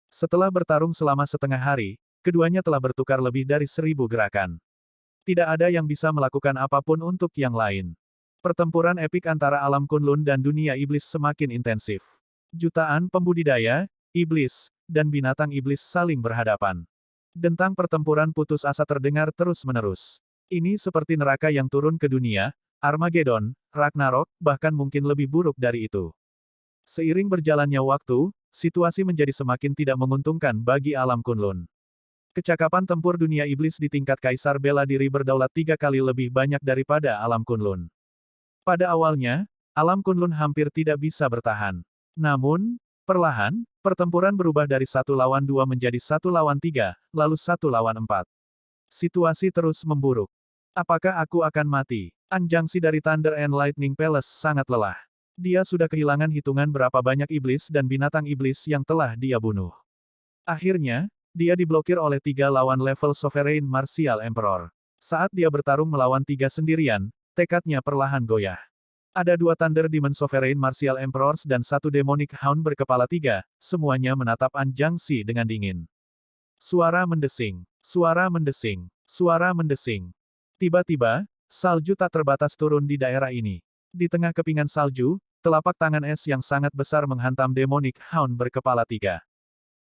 Setelah bertarung selama setengah hari, keduanya telah bertukar lebih dari 1000 gerakan. Tidak ada yang bisa melakukan apapun untuk yang lain. Pertempuran epik antara alam Kunlun dan dunia iblis semakin intensif. Jutaan pembudidaya, iblis, dan binatang iblis saling berhadapan. Dentang pertempuran putus asa terdengar terus-menerus. Ini seperti neraka yang turun ke dunia, Armageddon, Ragnarok, bahkan mungkin lebih buruk dari itu. Seiring berjalannya waktu, situasi menjadi semakin tidak menguntungkan bagi alam Kunlun. Kecakapan tempur dunia iblis di tingkat kaisar bela diri berdaulat 3 kali lebih banyak daripada alam Kunlun. Pada awalnya, alam Kunlun hampir tidak bisa bertahan. Namun, perlahan, pertempuran berubah dari 1 lawan 2 menjadi 1 lawan 3, lalu 1 lawan 4. Situasi terus memburuk. Apakah aku akan mati? Anjangsi dari Thunder and Lightning Palace sangat lelah. Dia sudah kehilangan hitungan berapa banyak iblis dan binatang iblis yang telah dia bunuh. Akhirnya, dia diblokir oleh 3 lawan level Sovereign Martial Emperor. Saat dia bertarung melawan 3 sendirian, tekadnya perlahan goyah. Ada 2 Thunder Demon Sovereign Martial Emperors dan 1 Demonic Hound berkepala 3, semuanya menatap Anjangsi dengan dingin. Suara mendesing, suara mendesing, suara mendesing. Tiba-tiba, salju tak terbatas turun di daerah ini. Di tengah kepingan salju, telapak tangan es yang sangat besar menghantam Demonic Hound berkepala 3.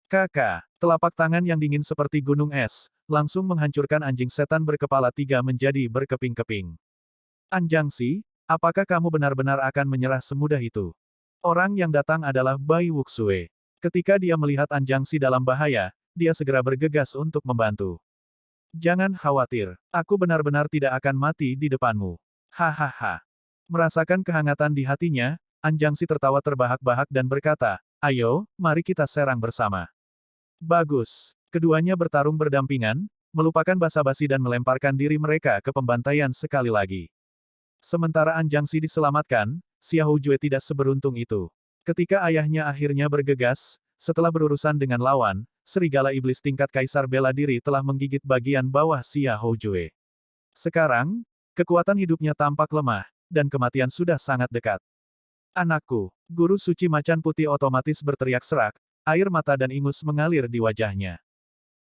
Kakak, telapak tangan yang dingin seperti gunung es, langsung menghancurkan anjing setan berkepala 3 menjadi berkeping-keping. Anjangsi, apakah kamu benar-benar akan menyerah semudah itu? Orang yang datang adalah Bai Wuxue. Ketika dia melihat Anjangsi dalam bahaya, dia segera bergegas untuk membantu. Jangan khawatir, aku benar-benar tidak akan mati di depanmu. Hahaha. Merasakan kehangatan di hatinya, Anjangsi tertawa terbahak-bahak dan berkata, ayo, mari kita serang bersama. Bagus. Keduanya bertarung berdampingan, melupakan basa-basi dan melemparkan diri mereka ke pembantaian sekali lagi. Sementara Anjangsi diselamatkan, Xiahou Jue tidak seberuntung itu. Ketika ayahnya akhirnya bergegas, setelah berurusan dengan lawan, serigala iblis tingkat kaisar bela diri telah menggigit bagian bawah Xiahou Jue. Sekarang, kekuatan hidupnya tampak lemah, dan kematian sudah sangat dekat. Anakku, guru suci macan putih otomatis berteriak serak, air mata dan ingus mengalir di wajahnya.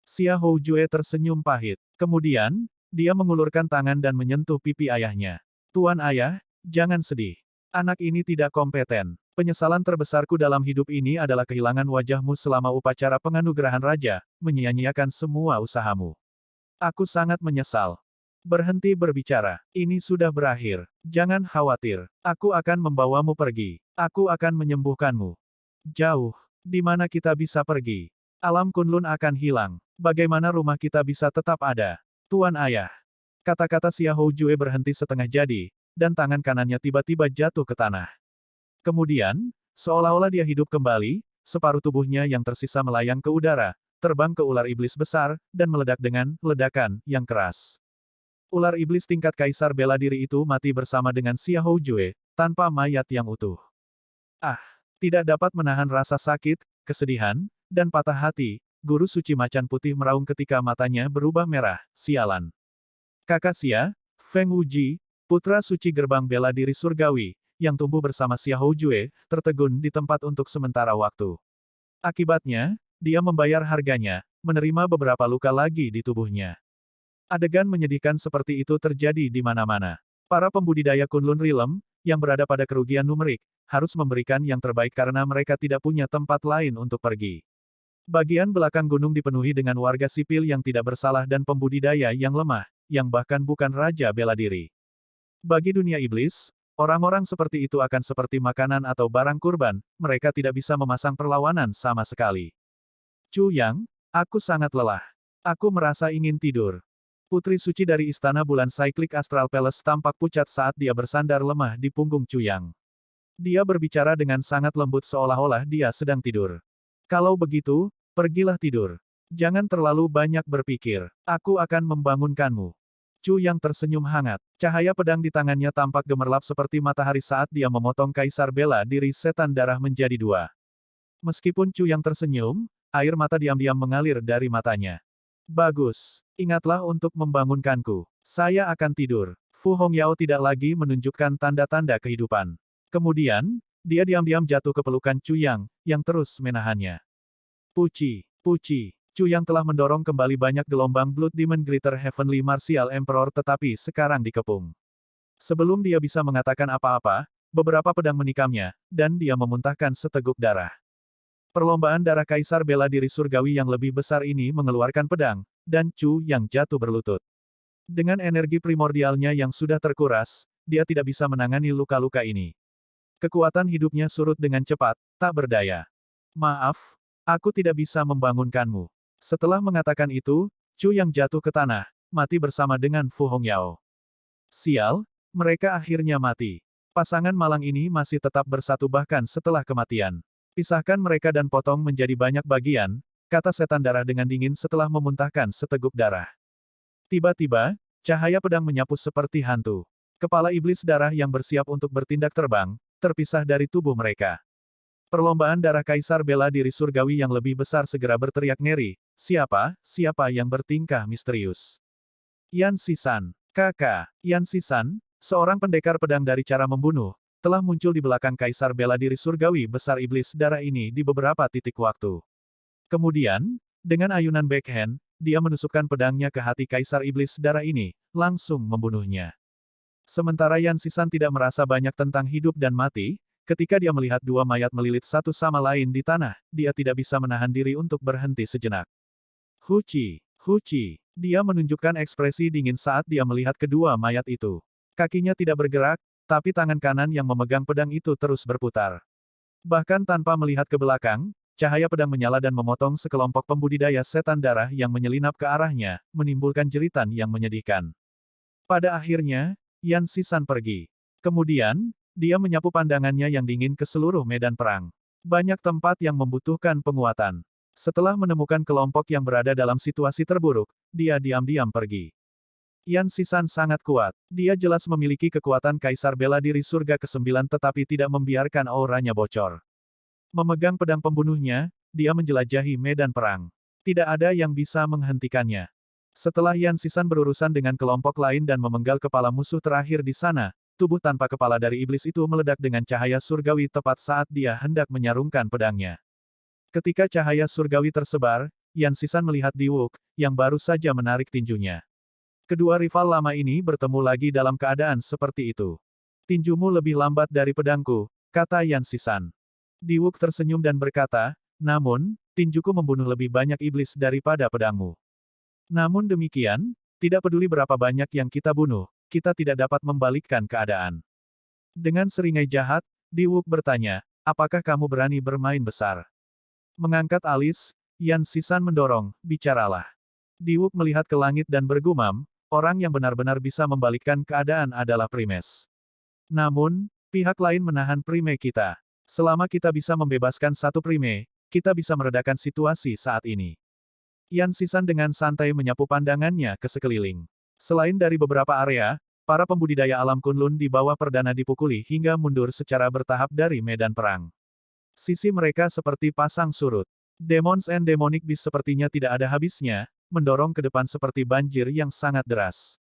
Xiahou Jue tersenyum pahit. Kemudian, dia mengulurkan tangan dan menyentuh pipi ayahnya. Tuan ayah, jangan sedih. Anak ini tidak kompeten. Penyesalan terbesarku dalam hidup ini adalah kehilangan wajahmu selama upacara penganugerahan raja, menyia-nyiakan semua usahamu. Aku sangat menyesal. Berhenti berbicara. Ini sudah berakhir. Jangan khawatir. Aku akan membawamu pergi. Aku akan menyembuhkanmu. Jauh. Di mana kita bisa pergi? Alam Kunlun akan hilang. Bagaimana rumah kita bisa tetap ada? Tuan ayah. Kata-kata Xiahou Jue berhenti setengah jadi, dan tangan kanannya tiba-tiba jatuh ke tanah. Kemudian, seolah-olah dia hidup kembali, separuh tubuhnya yang tersisa melayang ke udara, terbang ke ular iblis besar, dan meledak dengan ledakan yang keras. Ular iblis tingkat kaisar bela diri itu mati bersama dengan Xiahou Jue, tanpa mayat yang utuh. Ah, tidak dapat menahan rasa sakit, kesedihan, dan patah hati, guru suci macan putih meraung ketika matanya berubah merah, sialan. Kakak Xia, Feng Wuji, putra suci gerbang bela diri surgawi, yang tumbuh bersama Xiahou Jue, tertegun di tempat untuk sementara waktu. Akibatnya, dia membayar harganya, menerima beberapa luka lagi di tubuhnya. Adegan menyedihkan seperti itu terjadi di mana-mana. Para pembudidaya Kunlun Realm, yang berada pada kerugian numerik, harus memberikan yang terbaik karena mereka tidak punya tempat lain untuk pergi. Bagian belakang gunung dipenuhi dengan warga sipil yang tidak bersalah dan pembudidaya yang lemah, yang bahkan bukan raja bela diri. Bagi dunia iblis, orang-orang seperti itu akan seperti makanan atau barang kurban, mereka tidak bisa memasang perlawanan sama sekali. Chu Yang, aku sangat lelah. Aku merasa ingin tidur. Putri suci dari Istana Bulan Cyclic Astral Palace tampak pucat saat dia bersandar lemah di punggung Chu Yang. Dia berbicara dengan sangat lembut seolah-olah dia sedang tidur. Kalau begitu, pergilah tidur. Jangan terlalu banyak berpikir. Aku akan membangunkanmu. Chu Yang tersenyum hangat. Cahaya pedang di tangannya tampak gemerlap seperti matahari saat dia memotong kaisar bela diri setan darah menjadi dua. Meskipun Chu Yang tersenyum, air mata diam-diam mengalir dari matanya. Bagus. Ingatlah untuk membangunkanku. Saya akan tidur. Fu Hongyao tidak lagi menunjukkan tanda-tanda kehidupan. Kemudian, dia diam-diam jatuh ke pelukan Chu Yang, yang terus menahannya. Puci, Puci. Chu Yang telah mendorong kembali banyak gelombang Blood Demon Greater Heavenly Martial Emperor tetapi sekarang dikepung. Sebelum dia bisa mengatakan apa-apa, beberapa pedang menikamnya, dan dia memuntahkan seteguk darah. Perlombaan darah kaisar bela diri surgawi yang lebih besar ini mengeluarkan pedang, dan Chu Yang jatuh berlutut. Dengan energi primordialnya yang sudah terkuras, dia tidak bisa menangani luka-luka ini. Kekuatan hidupnya surut dengan cepat, tak berdaya. Maaf, aku tidak bisa membangunkanmu. Setelah mengatakan itu, Chu Yang jatuh ke tanah, mati bersama dengan Fu Hongyao. Sial, mereka akhirnya mati. Pasangan malang ini masih tetap bersatu bahkan setelah kematian. Pisahkan mereka dan potong menjadi banyak bagian, kata setan darah dengan dingin setelah memuntahkan seteguk darah. Tiba-tiba, cahaya pedang menyapu seperti hantu. Kepala iblis darah yang bersiap untuk bertindak terbang, terpisah dari tubuh mereka. Perlombaan darah kaisar bela diri surgawi yang lebih besar segera berteriak ngeri, siapa yang bertingkah misterius? Yan Sisan, kakak, Yan Sisan, seorang pendekar pedang dari cara membunuh, telah muncul di belakang kaisar bela diri surgawi besar iblis darah ini di beberapa titik waktu. Kemudian, dengan ayunan backhand, dia menusukkan pedangnya ke hati kaisar iblis darah ini, langsung membunuhnya. Sementara Yan Sisan tidak merasa banyak tentang hidup dan mati, ketika dia melihat dua mayat melilit satu sama lain di tanah, dia tidak bisa menahan diri untuk berhenti sejenak. Huci, dia menunjukkan ekspresi dingin saat dia melihat kedua mayat itu. Kakinya tidak bergerak, tapi tangan kanan yang memegang pedang itu terus berputar. Bahkan tanpa melihat ke belakang, cahaya pedang menyala dan memotong sekelompok pembudidaya setan darah yang menyelinap ke arahnya, menimbulkan jeritan yang menyedihkan. Pada akhirnya, Yan Sisan pergi. Kemudian, dia menyapu pandangannya yang dingin ke seluruh medan perang. Banyak tempat yang membutuhkan penguatan. Setelah menemukan kelompok yang berada dalam situasi terburuk, dia diam-diam pergi. Yan Sisan sangat kuat. Dia jelas memiliki kekuatan kaisar bela diri surga ke-9 tetapi tidak membiarkan auranya bocor. Memegang pedang pembunuhnya, dia menjelajahi medan perang. Tidak ada yang bisa menghentikannya. Setelah Yan Sisan berurusan dengan kelompok lain dan memenggal kepala musuh terakhir di sana, tubuh tanpa kepala dari iblis itu meledak dengan cahaya surgawi tepat saat dia hendak menyarungkan pedangnya. Ketika cahaya surgawi tersebar, Yan Sisan melihat Diwuk, yang baru saja menarik tinjunya. Kedua rival lama ini bertemu lagi dalam keadaan seperti itu. Tinjumu lebih lambat dari pedangku, kata Yan Sisan. Diwuk tersenyum dan berkata, namun, tinjuku membunuh lebih banyak iblis daripada pedangmu. Namun demikian, tidak peduli berapa banyak yang kita bunuh, kita tidak dapat membalikkan keadaan. Dengan seringai jahat, Diwuk bertanya, apakah kamu berani bermain besar? Mengangkat alis, Yan Sisan mendorong, bicaralah. Diwuk melihat ke langit dan bergumam, orang yang benar-benar bisa membalikkan keadaan adalah Primes. Namun, pihak lain menahan Prime kita. Selama kita bisa membebaskan satu Prime, kita bisa meredakan situasi saat ini. Yan Sisan dengan santai menyapu pandangannya ke sekeliling. Selain dari beberapa area, para pembudidaya alam Kunlun di bawah perdana dipukuli hingga mundur secara bertahap dari medan perang. Sisi mereka seperti pasang surut. Demons and Demonic Beast sepertinya tidak ada habisnya, mendorong ke depan seperti banjir yang sangat deras.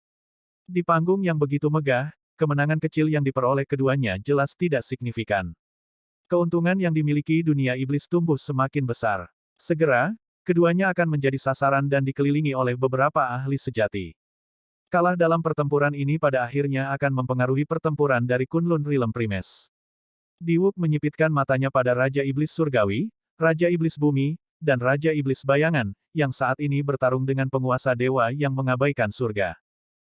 Di panggung yang begitu megah, kemenangan kecil yang diperoleh keduanya jelas tidak signifikan. Keuntungan yang dimiliki dunia iblis tumbuh semakin besar. Segera, keduanya akan menjadi sasaran dan dikelilingi oleh beberapa ahli sejati. Kalah dalam pertempuran ini pada akhirnya akan mempengaruhi pertempuran dari Kunlun Realm Primes. Diwuk menyipitkan matanya pada Raja Iblis Surgawi, Raja Iblis Bumi, dan Raja Iblis Bayangan, yang saat ini bertarung dengan penguasa dewa yang mengabaikan surga.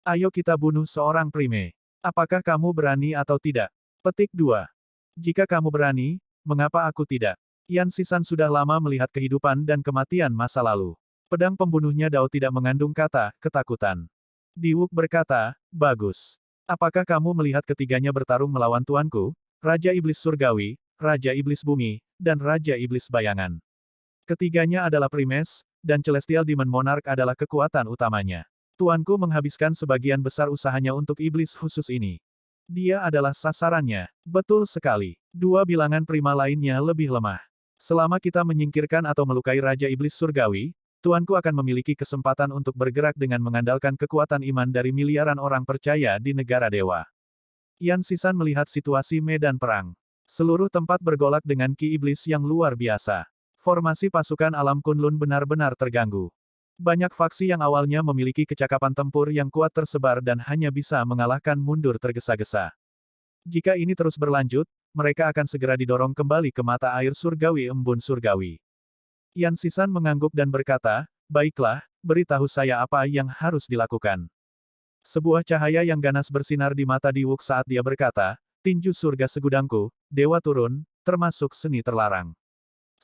Ayo kita bunuh seorang Prime. Apakah kamu berani atau tidak? Petik 2. Jika kamu berani, mengapa aku tidak? Yan Sisan sudah lama melihat kehidupan dan kematian masa lalu. Pedang pembunuhnya Dao tidak mengandung kata ketakutan. Diwuk berkata, bagus. Apakah kamu melihat ketiganya bertarung melawan tuanku, Raja Iblis Surgawi, Raja Iblis Bumi, dan Raja Iblis Bayangan? Ketiganya adalah Primes, dan Celestial Demon Monarch adalah kekuatan utamanya. Tuanku menghabiskan sebagian besar usahanya untuk iblis khusus ini. Dia adalah sasarannya. Betul sekali. Dua bilangan prima lainnya lebih lemah. Selama kita menyingkirkan atau melukai Raja Iblis Surgawi, tuanku akan memiliki kesempatan untuk bergerak dengan mengandalkan kekuatan iman dari miliaran orang percaya di negara dewa. Yan Sisan melihat situasi medan perang. Seluruh tempat bergolak dengan ki iblis yang luar biasa. Formasi pasukan alam Kunlun benar-benar terganggu. Banyak faksi yang awalnya memiliki kecakapan tempur yang kuat tersebar dan hanya bisa mengalahkan mundur tergesa-gesa. Jika ini terus berlanjut, mereka akan segera didorong kembali ke mata air surgawi embun surgawi. Yan Sisan mengangguk dan berkata, baiklah, beritahu saya apa yang harus dilakukan. Sebuah cahaya yang ganas bersinar di mata Diwuk saat dia berkata, tinju surga segudangku, dewa turun, termasuk seni terlarang.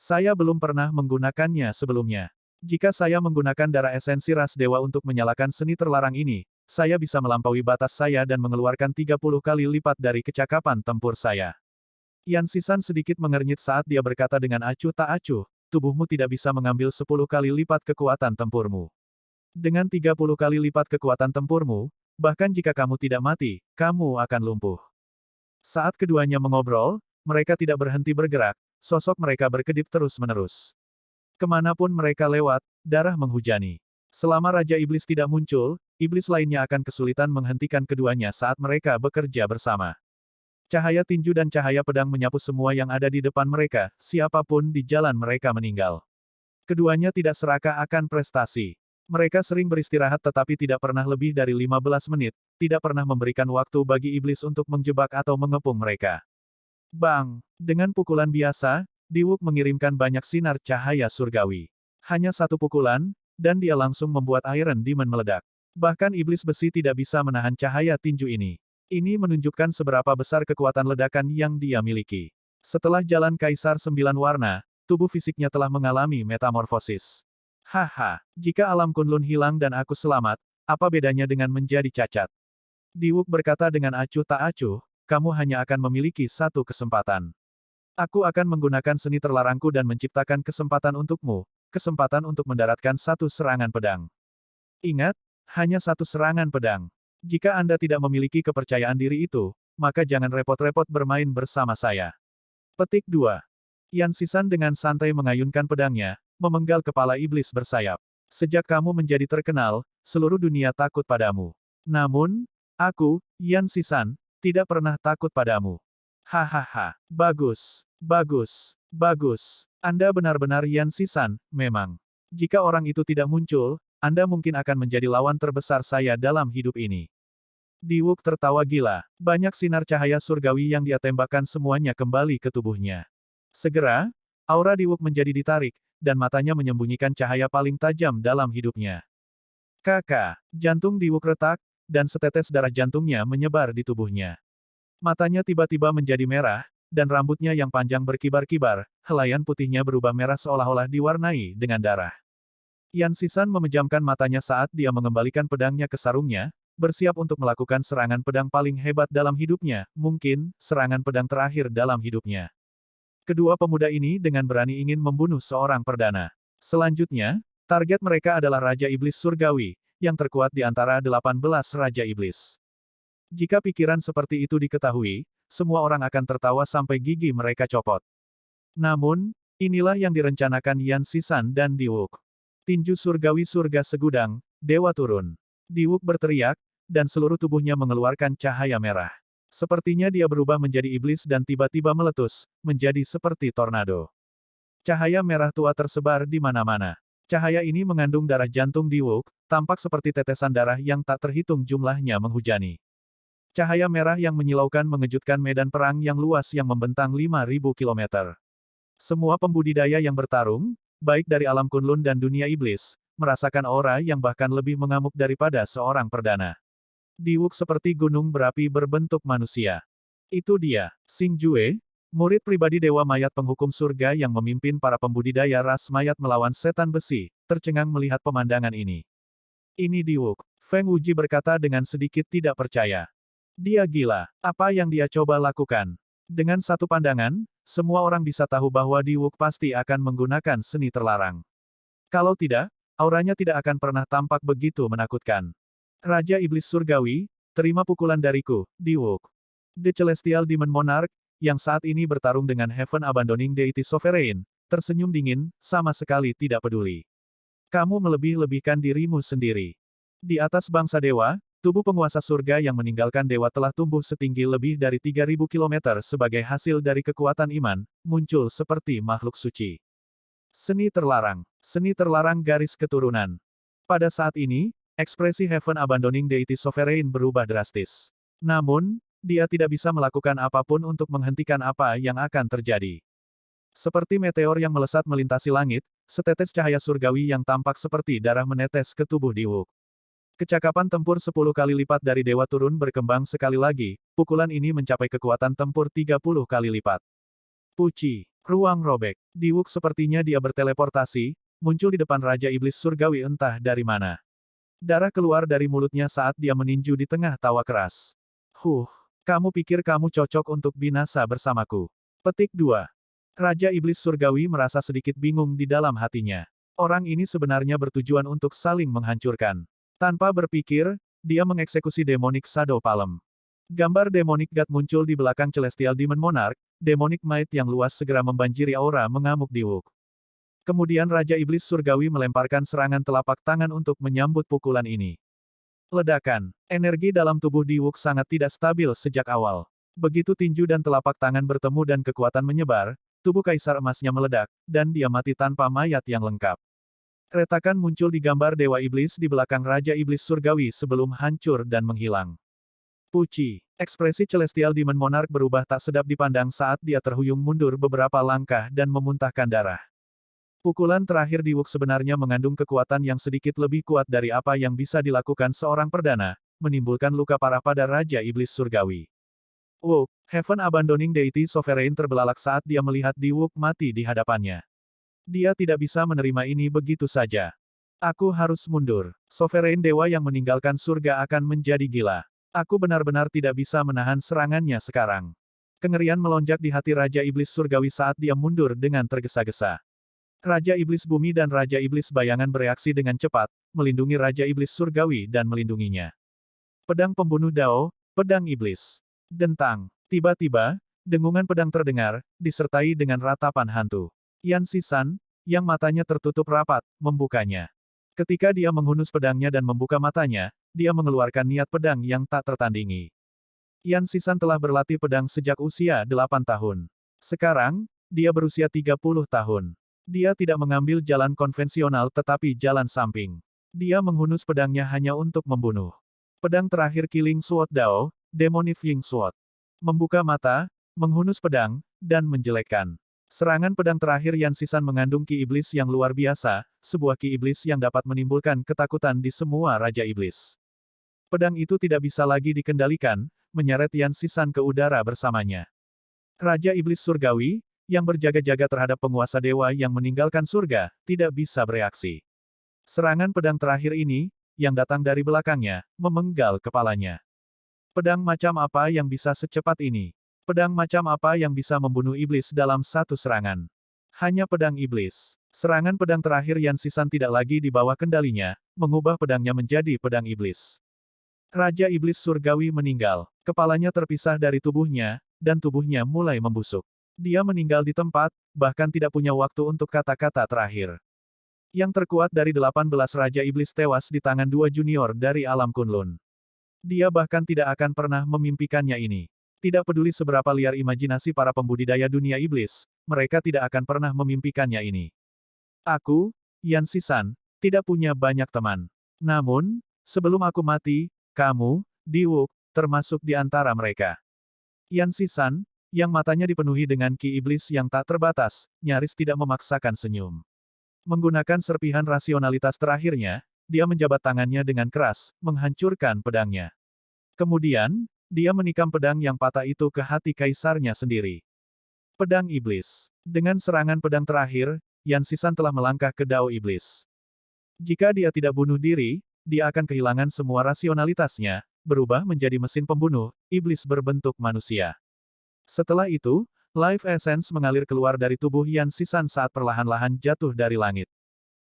Saya belum pernah menggunakannya sebelumnya. Jika saya menggunakan darah esensi ras dewa untuk menyalakan seni terlarang ini, saya bisa melampaui batas saya dan mengeluarkan 30 kali lipat dari kecakapan tempur saya. Yan Sisan sedikit mengernyit saat dia berkata dengan acuh tak acuh, tubuhmu tidak bisa mengambil 10 kali lipat kekuatan tempurmu. Dengan 30 kali lipat kekuatan tempurmu, bahkan jika kamu tidak mati, kamu akan lumpuh. Saat keduanya mengobrol, mereka tidak berhenti bergerak, sosok mereka berkedip terus-menerus. Kemanapun mereka lewat, darah menghujani. Selama Raja Iblis tidak muncul, iblis lainnya akan kesulitan menghentikan keduanya saat mereka bekerja bersama. Cahaya tinju dan cahaya pedang menyapu semua yang ada di depan mereka, siapapun di jalan mereka meninggal. Keduanya tidak serakah akan prestasi. Mereka sering beristirahat tetapi tidak pernah lebih dari 15 menit, tidak pernah memberikan waktu bagi iblis untuk menjebak atau mengepung mereka. Bang! Dengan pukulan biasa, Diwuk mengirimkan banyak sinar cahaya surgawi. Hanya satu pukulan, dan dia langsung membuat Iron Demon meledak. Bahkan iblis besi tidak bisa menahan cahaya tinju ini. Ini menunjukkan seberapa besar kekuatan ledakan yang dia miliki. Setelah jalan Kaisar Sembilan Warna, tubuh fisiknya telah mengalami metamorfosis. Haha, jika alam Kunlun hilang dan aku selamat, apa bedanya dengan menjadi cacat? Diwuk berkata dengan acuh tak acuh, kamu hanya akan memiliki satu kesempatan. Aku akan menggunakan seni terlarangku dan menciptakan kesempatan untukmu, kesempatan untuk mendaratkan satu serangan pedang. Ingat, hanya satu serangan pedang. Jika Anda tidak memiliki kepercayaan diri itu, maka jangan repot-repot bermain bersama saya. Petik 2. Yan Sisan dengan santai mengayunkan pedangnya, memenggal kepala iblis bersayap. Sejak kamu menjadi terkenal, seluruh dunia takut padamu. Namun, aku, Yan Sisan, tidak pernah takut padamu. Hahaha, bagus, bagus, bagus. Anda benar-benar Yan Sisan, memang. Jika orang itu tidak muncul, Anda mungkin akan menjadi lawan terbesar saya dalam hidup ini. Diwuk tertawa gila. Banyak sinar cahaya surgawi yang dia tembakkan semuanya kembali ke tubuhnya. Segera, aura Diwuk menjadi ditarik, dan matanya menyembunyikan cahaya paling tajam dalam hidupnya. Kakak, jantung Diwuk retak, dan setetes darah jantungnya menyebar di tubuhnya. Matanya tiba-tiba menjadi merah, dan rambutnya yang panjang berkibar-kibar, helaian putihnya berubah merah seolah-olah diwarnai dengan darah. Yan Sisan memejamkan matanya saat dia mengembalikan pedangnya ke sarungnya, bersiap untuk melakukan serangan pedang paling hebat dalam hidupnya, mungkin, serangan pedang terakhir dalam hidupnya. Kedua pemuda ini dengan berani ingin membunuh seorang perdana. Selanjutnya, target mereka adalah Raja Iblis Surgawi, yang terkuat di antara 18 Raja Iblis. Jika pikiran seperti itu diketahui, semua orang akan tertawa sampai gigi mereka copot. Namun, inilah yang direncanakan Yan Sisan dan Diwuk. Tinju surgawi surga segudang, dewa turun. Diwuk berteriak, dan seluruh tubuhnya mengeluarkan cahaya merah. Sepertinya dia berubah menjadi iblis dan tiba-tiba meletus, menjadi seperti tornado. Cahaya merah tua tersebar di mana-mana. Cahaya ini mengandung darah jantung Diwuk, tampak seperti tetesan darah yang tak terhitung jumlahnya menghujani. Cahaya merah yang menyilaukan mengejutkan medan perang yang luas yang membentang 5.000 km. Semua pembudidaya yang bertarung, baik dari alam Kunlun dan dunia iblis, merasakan aura yang bahkan lebih mengamuk daripada seorang perdana. Diwuk seperti gunung berapi berbentuk manusia. Itu dia, Xing Jue, murid pribadi Dewa Mayat Penghukum Surga yang memimpin para pembudidaya ras mayat melawan setan besi, tercengang melihat pemandangan ini. Ini Diwuk, Feng Wuji berkata dengan sedikit tidak percaya. Dia gila, apa yang dia coba lakukan? Dengan satu pandangan, semua orang bisa tahu bahwa Diwuk pasti akan menggunakan seni terlarang. Kalau tidak, auranya tidak akan pernah tampak begitu menakutkan. Raja Iblis Surgawi, terima pukulan dariku, Diwuk. The Celestial Demon Monarch, yang saat ini bertarung dengan Heaven Abandoning Deity Sovereign, tersenyum dingin, sama sekali tidak peduli. Kamu melebih-lebihkan dirimu sendiri. Di atas bangsa dewa, tubuh penguasa surga yang meninggalkan dewa telah tumbuh setinggi lebih dari 3.000 km sebagai hasil dari kekuatan iman, muncul seperti makhluk suci. Seni terlarang garis keturunan. Pada saat ini, ekspresi Heaven Abandoning Deity Sovereign berubah drastis. Namun, dia tidak bisa melakukan apapun untuk menghentikan apa yang akan terjadi. Seperti meteor yang melesat melintasi langit, setetes cahaya surgawi yang tampak seperti darah menetes ke tubuh Diwuk. Kecakapan tempur 10 kali lipat dari dewa turun berkembang sekali lagi, pukulan ini mencapai kekuatan tempur 30 kali lipat. Puci, ruang robek. Diwuk sepertinya dia berteleportasi, muncul di depan Raja Iblis Surgawi entah dari mana. Darah keluar dari mulutnya saat dia meninju di tengah tawa keras. Kamu pikir kamu cocok untuk binasa bersamaku? Petik 2. Raja Iblis Surgawi merasa sedikit bingung di dalam hatinya. Orang ini sebenarnya bertujuan untuk saling menghancurkan. Tanpa berpikir, dia mengeksekusi Demonic Shadow Palm. Gambar Demonic God muncul di belakang Celestial Demon Monarch, Demonic Might yang luas segera membanjiri aura mengamuk Diwuk. Kemudian Raja Iblis Surgawi melemparkan serangan telapak tangan untuk menyambut pukulan ini. Ledakan, energi dalam tubuh Diwuk sangat tidak stabil sejak awal. Begitu tinju dan telapak tangan bertemu dan kekuatan menyebar, tubuh Kaisar Emasnya meledak, dan dia mati tanpa mayat yang lengkap. Retakan muncul di gambar Dewa Iblis di belakang Raja Iblis Surgawi sebelum hancur dan menghilang. Puci, ekspresi Celestial Demon Monarch berubah tak sedap dipandang saat dia terhuyung mundur beberapa langkah dan memuntahkan darah. Pukulan terakhir Diwuk sebenarnya mengandung kekuatan yang sedikit lebih kuat dari apa yang bisa dilakukan seorang perdana, menimbulkan luka parah pada Raja Iblis Surgawi. Wook, Heaven Abandoning Deity Sovereign terbelalak saat dia melihat Diwook mati di hadapannya. Dia tidak bisa menerima ini begitu saja. Aku harus mundur. Sovereign Dewa yang meninggalkan surga akan menjadi gila. Aku benar-benar tidak bisa menahan serangannya sekarang. Kengerian melonjak di hati Raja Iblis Surgawi saat dia mundur dengan tergesa-gesa. Raja Iblis Bumi dan Raja Iblis Bayangan bereaksi dengan cepat, melindungi Raja Iblis Surgawi dan melindunginya. Pedang pembunuh Dao, Pedang Iblis. Dentang. Tiba-tiba, dengungan pedang terdengar, disertai dengan ratapan hantu. Yan Sisan, yang matanya tertutup rapat, membukanya. Ketika dia menghunus pedangnya dan membuka matanya, dia mengeluarkan niat pedang yang tak tertandingi. Yan Sisan telah berlatih pedang sejak usia 8 tahun. Sekarang, dia berusia 30 tahun. Dia tidak mengambil jalan konvensional tetapi jalan samping. Dia menghunus pedangnya hanya untuk membunuh. Pedang terakhir Killing Sword Dao, Demonic Ying Sword. Membuka mata, menghunus pedang, dan menjelekkan. Serangan pedang terakhir Yan Sisan mengandung ki iblis yang luar biasa, sebuah ki iblis yang dapat menimbulkan ketakutan di semua Raja Iblis. Pedang itu tidak bisa lagi dikendalikan, menyeret Yan Sisan ke udara bersamanya. Raja Iblis Surgawi, yang berjaga-jaga terhadap penguasa dewa yang meninggalkan surga, tidak bisa bereaksi. Serangan pedang terakhir ini, yang datang dari belakangnya, memenggal kepalanya. Pedang macam apa yang bisa secepat ini? Pedang macam apa yang bisa membunuh iblis dalam satu serangan? Hanya pedang iblis. Serangan pedang terakhir Yan Sisan tidak lagi di bawah kendalinya, mengubah pedangnya menjadi pedang iblis. Raja Iblis Surgawi meninggal. Kepalanya terpisah dari tubuhnya, dan tubuhnya mulai membusuk. Dia meninggal di tempat, bahkan tidak punya waktu untuk kata-kata terakhir. Yang terkuat dari 18 Raja Iblis tewas di tangan 2 junior dari alam Kunlun. Dia bahkan tidak akan pernah memimpikannya ini. Tidak peduli seberapa liar imajinasi para pembudidaya dunia iblis, mereka tidak akan pernah memimpikannya ini. Aku, Yan Sisan, tidak punya banyak teman. Namun, sebelum aku mati, kamu, Diwook, termasuk di antara mereka. Yan Sisan, yang matanya dipenuhi dengan ki iblis yang tak terbatas, nyaris tidak memaksakan senyum. Menggunakan serpihan rasionalitas terakhirnya, dia menjabat tangannya dengan keras, menghancurkan pedangnya. Kemudian, dia menikam pedang yang patah itu ke hati kaisarnya sendiri. Pedang Iblis. Dengan serangan pedang terakhir, Yan Sisan telah melangkah ke Dao Iblis. Jika dia tidak bunuh diri, dia akan kehilangan semua rasionalitasnya, berubah menjadi mesin pembunuh, iblis berbentuk manusia. Setelah itu, life essence mengalir keluar dari tubuh Yan Sisan saat perlahan-lahan jatuh dari langit.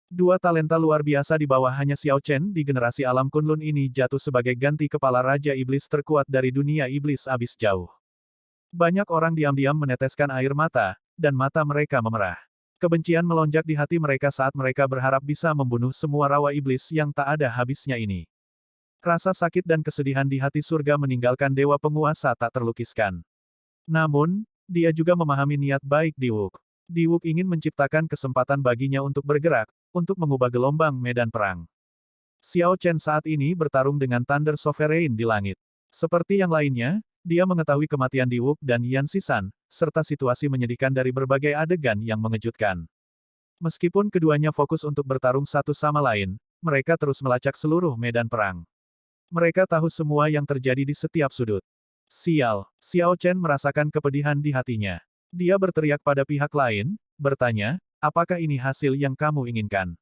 2 talenta luar biasa di bawah hanya Xiao Chen di generasi alam Kunlun ini jatuh sebagai ganti kepala Raja Iblis terkuat dari dunia iblis abis jauh. Banyak orang diam-diam meneteskan air mata, dan mata mereka memerah. Kebencian melonjak di hati mereka saat mereka berharap bisa membunuh semua rawa iblis yang tak ada habisnya ini. Rasa sakit dan kesedihan di hati surga meninggalkan dewa penguasa tak terlukiskan. Namun, dia juga memahami niat baik Diwook. Diwook ingin menciptakan kesempatan baginya untuk bergerak, untuk mengubah gelombang medan perang. Xiao Chen saat ini bertarung dengan Thunder Sovereign di langit. Seperti yang lainnya, dia mengetahui kematian Diwook dan Yan Sisan, serta situasi menyedihkan dari berbagai adegan yang mengejutkan. Meskipun keduanya fokus untuk bertarung satu sama lain, mereka terus melacak seluruh medan perang. Mereka tahu semua yang terjadi di setiap sudut. Sial, Xiao Chen merasakan kepedihan di hatinya. Dia berteriak pada pihak lain, bertanya, apakah ini hasil yang kamu inginkan?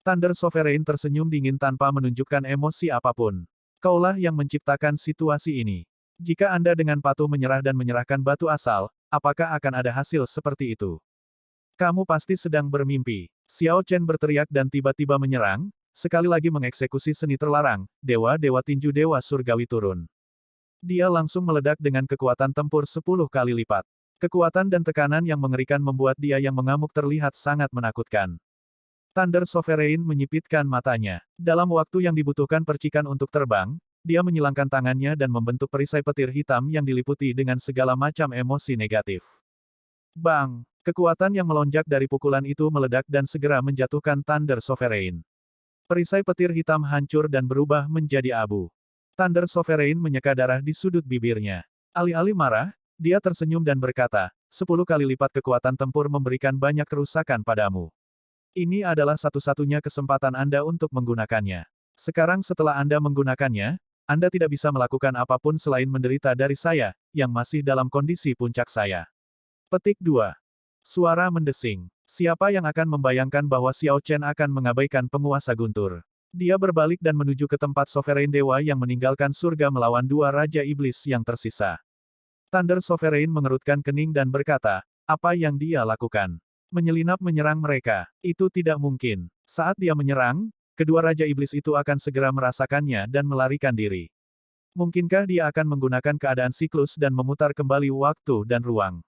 Thunder Sovereign tersenyum dingin tanpa menunjukkan emosi apapun. Kaulah yang menciptakan situasi ini. Jika Anda dengan patuh menyerah dan menyerahkan batu asal, apakah akan ada hasil seperti itu? Kamu pasti sedang bermimpi. Xiao Chen berteriak dan tiba-tiba menyerang, sekali lagi mengeksekusi seni terlarang, dewa-dewa tinju dewa surgawi turun. Dia langsung meledak dengan kekuatan tempur 10 kali lipat. Kekuatan dan tekanan yang mengerikan membuat dia yang mengamuk terlihat sangat menakutkan. Thunder Sovereign menyipitkan matanya. Dalam waktu yang dibutuhkan percikan untuk terbang, dia menyilangkan tangannya dan membentuk perisai petir hitam yang diliputi dengan segala macam emosi negatif. Bang! Kekuatan yang melonjak dari pukulan itu meledak dan segera menjatuhkan Thunder Sovereign. Perisai petir hitam hancur dan berubah menjadi abu. Thunder Sovereign menyeka darah di sudut bibirnya. Alih-alih marah, dia tersenyum dan berkata, 10 kali lipat kekuatan tempur memberikan banyak kerusakan padamu. Ini adalah satu-satunya kesempatan Anda untuk menggunakannya. Sekarang setelah Anda menggunakannya, Anda tidak bisa melakukan apapun selain menderita dari saya, yang masih dalam kondisi puncak saya. Petik 2. Suara mendesing. Siapa yang akan membayangkan bahwa Xiao Chen akan mengabaikan penguasa guntur? Dia berbalik dan menuju ke tempat Sovereign Dewa yang meninggalkan surga melawan dua Raja Iblis yang tersisa. Thunder Sovereign mengerutkan kening dan berkata, apa yang dia lakukan? Menyelinap menyerang mereka. Itu tidak mungkin. Saat dia menyerang, kedua Raja Iblis itu akan segera merasakannya dan melarikan diri. Mungkinkah dia akan menggunakan keadaan siklus dan memutar kembali waktu dan ruang?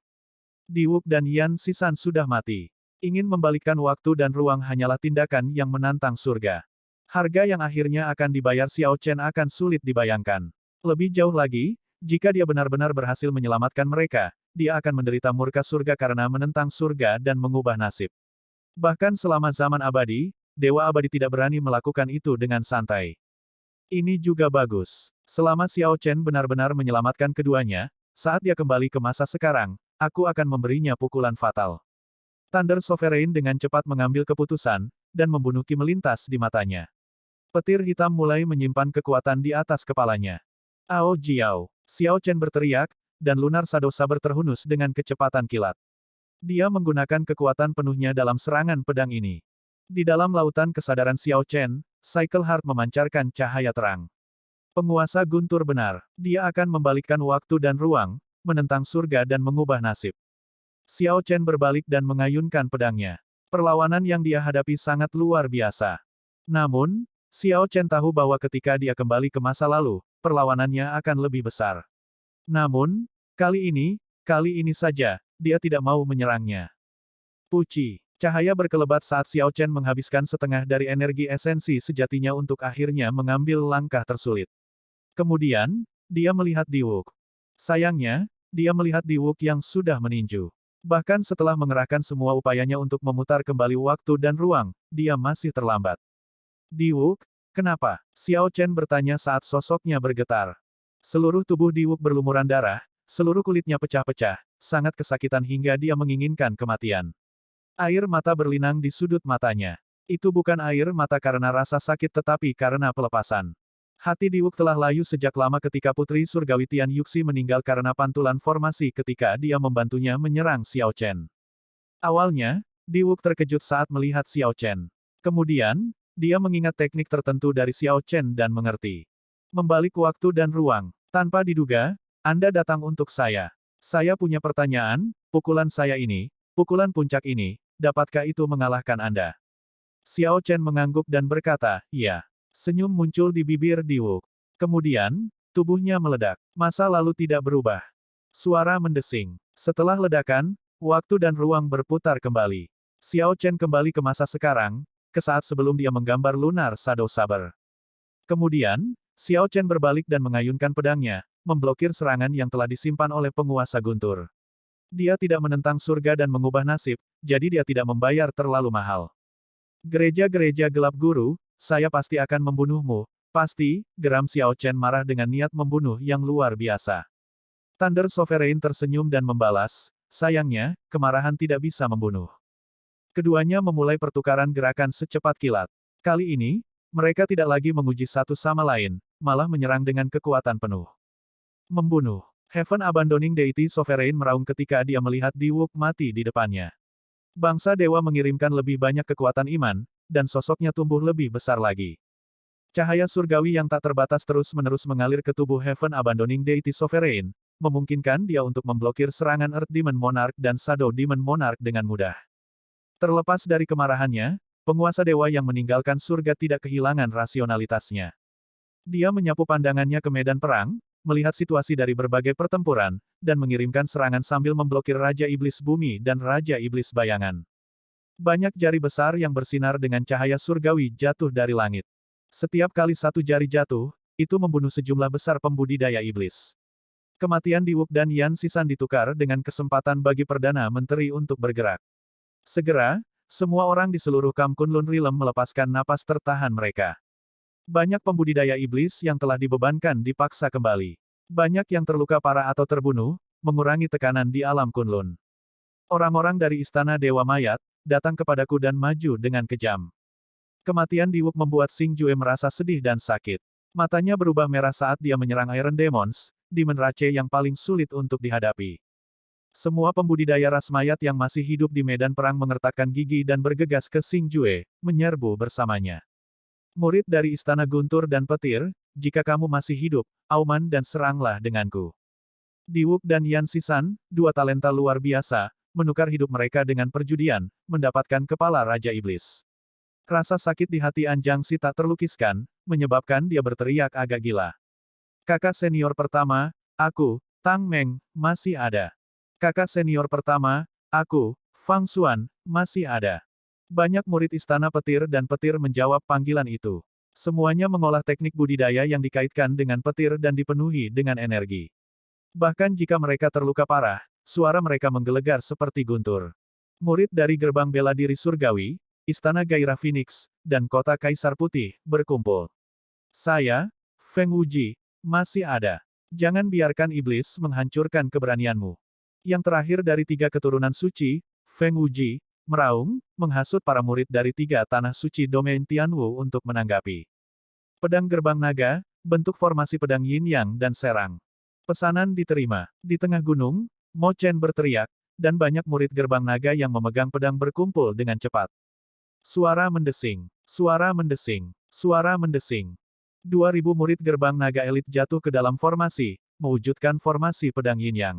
Diwuk dan Yan Sisan sudah mati. Ingin membalikkan waktu dan ruang hanyalah tindakan yang menantang surga. Harga yang akhirnya akan dibayar Xiao Chen akan sulit dibayangkan. Lebih jauh lagi, jika dia benar-benar berhasil menyelamatkan mereka, dia akan menderita murka surga karena menentang surga dan mengubah nasib. Bahkan selama zaman abadi, Dewa Abadi tidak berani melakukan itu dengan santai. Ini juga bagus. Selama Xiao Chen benar-benar menyelamatkan keduanya, saat dia kembali ke masa sekarang, aku akan memberinya pukulan fatal. Thunder Sovereign dengan cepat mengambil keputusan, dan membunuh Ki melintas di matanya. Petir hitam mulai menyimpan kekuatan di atas kepalanya. Ao Jiao. Xiao Chen berteriak, dan Lunar Shadow Saber terhunus dengan kecepatan kilat. Dia menggunakan kekuatan penuhnya dalam serangan pedang ini. Di dalam lautan kesadaran Xiao Chen, Cycle Heart memancarkan cahaya terang. Penguasa guntur benar. Dia akan membalikkan waktu dan ruang, menentang surga dan mengubah nasib. Xiao Chen berbalik dan mengayunkan pedangnya. Perlawanan yang dia hadapi sangat luar biasa. Namun, Xiao Chen tahu bahwa ketika dia kembali ke masa lalu, perlawanannya akan lebih besar. Namun, kali ini saja, dia tidak mau menyerangnya. Puci. Cahaya berkelebat saat Xiao Chen menghabiskan setengah dari energi esensi sejatinya untuk akhirnya mengambil langkah tersulit. Kemudian, dia melihat Diwuk. Sayangnya, dia melihat Diwuk yang sudah meninju. Bahkan setelah mengerahkan semua upayanya untuk memutar kembali waktu dan ruang, dia masih terlambat. Diwuk, kenapa? Xiao Chen bertanya saat sosoknya bergetar. Seluruh tubuh Diwuk berlumuran darah, seluruh kulitnya pecah-pecah, sangat kesakitan hingga dia menginginkan kematian. Air mata berlinang di sudut matanya. Itu bukan air mata karena rasa sakit tetapi karena pelepasan. Hati Diwuk telah layu sejak lama ketika Putri Surgawi Tian Yuxi meninggal karena pantulan formasi ketika dia membantunya menyerang Xiao Chen. Awalnya, Diwuk terkejut saat melihat Xiao Chen. Kemudian, dia mengingat teknik tertentu dari Xiao Chen dan mengerti. Membalik waktu dan ruang. Tanpa diduga, Anda datang untuk saya. Saya punya pertanyaan, pukulan saya ini, pukulan puncak ini, dapatkah itu mengalahkan Anda? Xiao Chen mengangguk dan berkata, iya. Senyum muncul di bibir Diwuk. Kemudian, tubuhnya meledak. Masa lalu tidak berubah. Suara mendesing. Setelah ledakan, waktu dan ruang berputar kembali. Xiao Chen kembali ke masa sekarang, ke saat sebelum dia menggambar Lunar Shadow Saber. Kemudian, Xiao Chen berbalik dan mengayunkan pedangnya, memblokir serangan yang telah disimpan oleh penguasa guntur. Dia tidak menentang surga dan mengubah nasib, jadi dia tidak membayar terlalu mahal. Gereja-gereja gelap guru, saya pasti akan membunuhmu. Pasti, geram Xiao Chen marah dengan niat membunuh yang luar biasa. Thunder Sovereign tersenyum dan membalas, sayangnya, kemarahan tidak bisa membunuh. Keduanya memulai pertukaran gerakan secepat kilat. Kali ini, mereka tidak lagi menguji satu sama lain, malah menyerang dengan kekuatan penuh. Membunuh. Heaven Abandoning Deity Sovereign meraung ketika dia melihat Diwuk mati di depannya. Bangsa dewa mengirimkan lebih banyak kekuatan iman, dan sosoknya tumbuh lebih besar lagi. Cahaya surgawi yang tak terbatas terus-menerus mengalir ke tubuh Heaven Abandoning Deity Sovereign, memungkinkan dia untuk memblokir serangan Earth Demon Monarch dan Shadow Demon Monarch dengan mudah. Terlepas dari kemarahannya, penguasa dewa yang meninggalkan surga tidak kehilangan rasionalitasnya. Dia menyapu pandangannya ke medan perang, melihat situasi dari berbagai pertempuran, dan mengirimkan serangan sambil memblokir Raja Iblis Bumi dan Raja Iblis Bayangan. Banyak jari besar yang bersinar dengan cahaya surgawi jatuh dari langit. Setiap kali satu jari jatuh, itu membunuh sejumlah besar pembudidaya iblis. Kematian Diwuk dan Yan Sisan ditukar dengan kesempatan bagi Perdana Menteri untuk bergerak. Segera, semua orang di seluruh Kam Kunlun Realm melepaskan napas tertahan mereka. Banyak pembudidaya iblis yang telah dibebankan dipaksa kembali. Banyak yang terluka parah atau terbunuh, mengurangi tekanan di alam Kunlun. Orang-orang dari Istana Dewa Mayat, datang kepadaku dan maju dengan kejam. Kematian Diwuk membuat Xing Jue merasa sedih dan sakit. Matanya berubah merah saat dia menyerang Iron Demons, Demon Rache yang paling sulit untuk dihadapi. Semua pembudidaya ras mayat yang masih hidup di medan perang mengertakkan gigi dan bergegas ke Xing Jue, menyerbu bersamanya. Murid dari Istana Guntur dan Petir, jika kamu masih hidup, auman dan seranglah denganku. Diwuk dan Yan Sisan, dua talenta luar biasa, menukar hidup mereka dengan perjudian, mendapatkan kepala Raja Iblis. Rasa sakit di hati Anjang Si tak terlukiskan, menyebabkan dia berteriak agak gila. Kakak senior pertama, aku, Tang Meng, masih ada. Kakak senior pertama, aku, Fang Xuan, masih ada. Banyak murid Istana Petir dan Petir menjawab panggilan itu. Semuanya mengolah teknik budidaya yang dikaitkan dengan petir dan dipenuhi dengan energi. Bahkan jika mereka terluka parah, suara mereka menggelegar seperti guntur. Murid dari Gerbang Bela Diri Surgawi, Istana Gairah Phoenix, dan Kota Kaisar Putih, berkumpul. Saya, Feng Wuji, masih ada. Jangan biarkan iblis menghancurkan keberanianmu. Yang terakhir dari tiga keturunan suci, Feng Wuji, meraung, menghasut para murid dari tiga tanah suci domain Tianwu untuk menanggapi. Pedang gerbang naga, bentuk formasi pedang yin yang dan serang. Pesanan diterima. Di tengah gunung, Mo Chen berteriak, dan banyak murid gerbang naga yang memegang pedang berkumpul dengan cepat. Suara mendesing, suara mendesing, suara mendesing. 2000 murid gerbang naga elit jatuh ke dalam formasi, mewujudkan formasi pedang yin yang.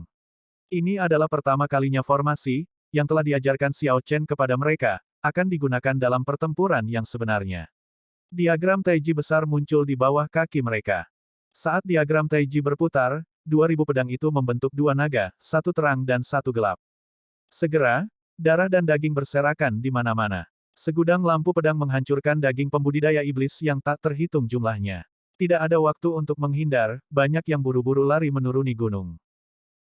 Ini adalah pertama kalinya formasi, yang telah diajarkan Xiao Chen kepada mereka, akan digunakan dalam pertempuran yang sebenarnya. Diagram Taiji besar muncul di bawah kaki mereka. Saat diagram Taiji berputar, 2000 pedang itu membentuk dua naga, satu terang dan satu gelap. Segera, darah dan daging berserakan di mana-mana. Segudang lampu pedang menghancurkan daging pembudidaya iblis yang tak terhitung jumlahnya. Tidak ada waktu untuk menghindar, banyak yang buru-buru lari menuruni gunung.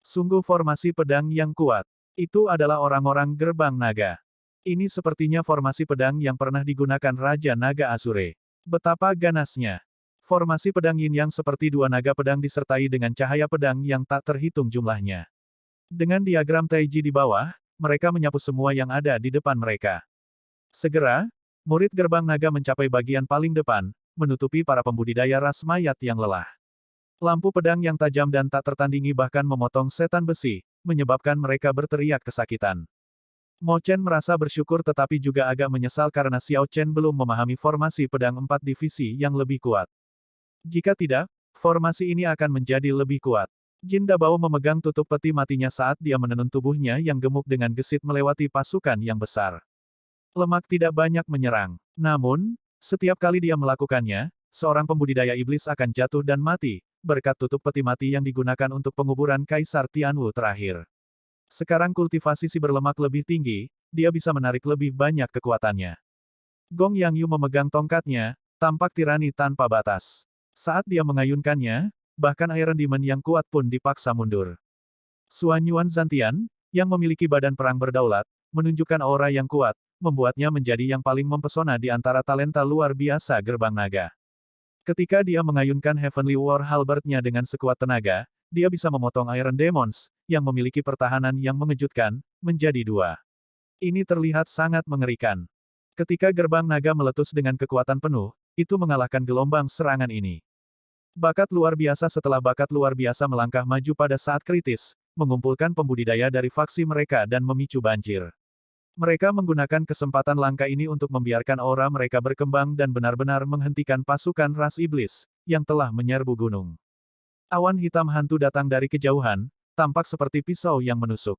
Sungguh formasi pedang yang kuat. Itu adalah orang-orang gerbang naga. Ini sepertinya formasi pedang yang pernah digunakan Raja Naga Asure. Betapa ganasnya. Formasi pedang yin yang seperti dua naga pedang disertai dengan cahaya pedang yang tak terhitung jumlahnya. Dengan diagram Taiji di bawah, mereka menyapu semua yang ada di depan mereka. Segera, murid gerbang naga mencapai bagian paling depan, menutupi para pembudidaya ras mayat yang lelah. Lampu pedang yang tajam dan tak tertandingi bahkan memotong setan besi, menyebabkan mereka berteriak kesakitan. Mo Chen merasa bersyukur tetapi juga agak menyesal karena Xiao Chen belum memahami formasi pedang 4 divisi yang lebih kuat. Jika tidak, formasi ini akan menjadi lebih kuat. Jin Dabao memegang tutup peti matinya saat dia menenun tubuhnya yang gemuk dengan gesit melewati pasukan yang besar. Lemak tidak banyak menyerang. Namun, setiap kali dia melakukannya, seorang pembudidaya iblis akan jatuh dan mati, berkat tutup peti mati yang digunakan untuk penguburan Kaisar Tianwu terakhir. Sekarang kultivasi si berlemak lebih tinggi, dia bisa menarik lebih banyak kekuatannya. Gong Yangyu memegang tongkatnya, tampak tirani tanpa batas. Saat dia mengayunkannya, bahkan Iron Demon yang kuat pun dipaksa mundur. Suan Yuan Zantian, yang memiliki badan perang berdaulat, menunjukkan aura yang kuat, membuatnya menjadi yang paling mempesona di antara talenta luar biasa gerbang naga. Ketika dia mengayunkan Heavenly War Halberd-nya dengan sekuat tenaga, dia bisa memotong Iron Demons, yang memiliki pertahanan yang mengejutkan, menjadi dua. Ini terlihat sangat mengerikan. Ketika gerbang naga meletus dengan kekuatan penuh, itu mengalahkan gelombang serangan ini. Bakat luar biasa setelah bakat luar biasa melangkah maju pada saat kritis, mengumpulkan pembudidaya dari faksi mereka dan memicu banjir. Mereka menggunakan kesempatan langka ini untuk membiarkan aura mereka berkembang dan benar-benar menghentikan pasukan ras iblis, yang telah menyerbu gunung. Awan hitam hantu datang dari kejauhan, tampak seperti pisau yang menusuk.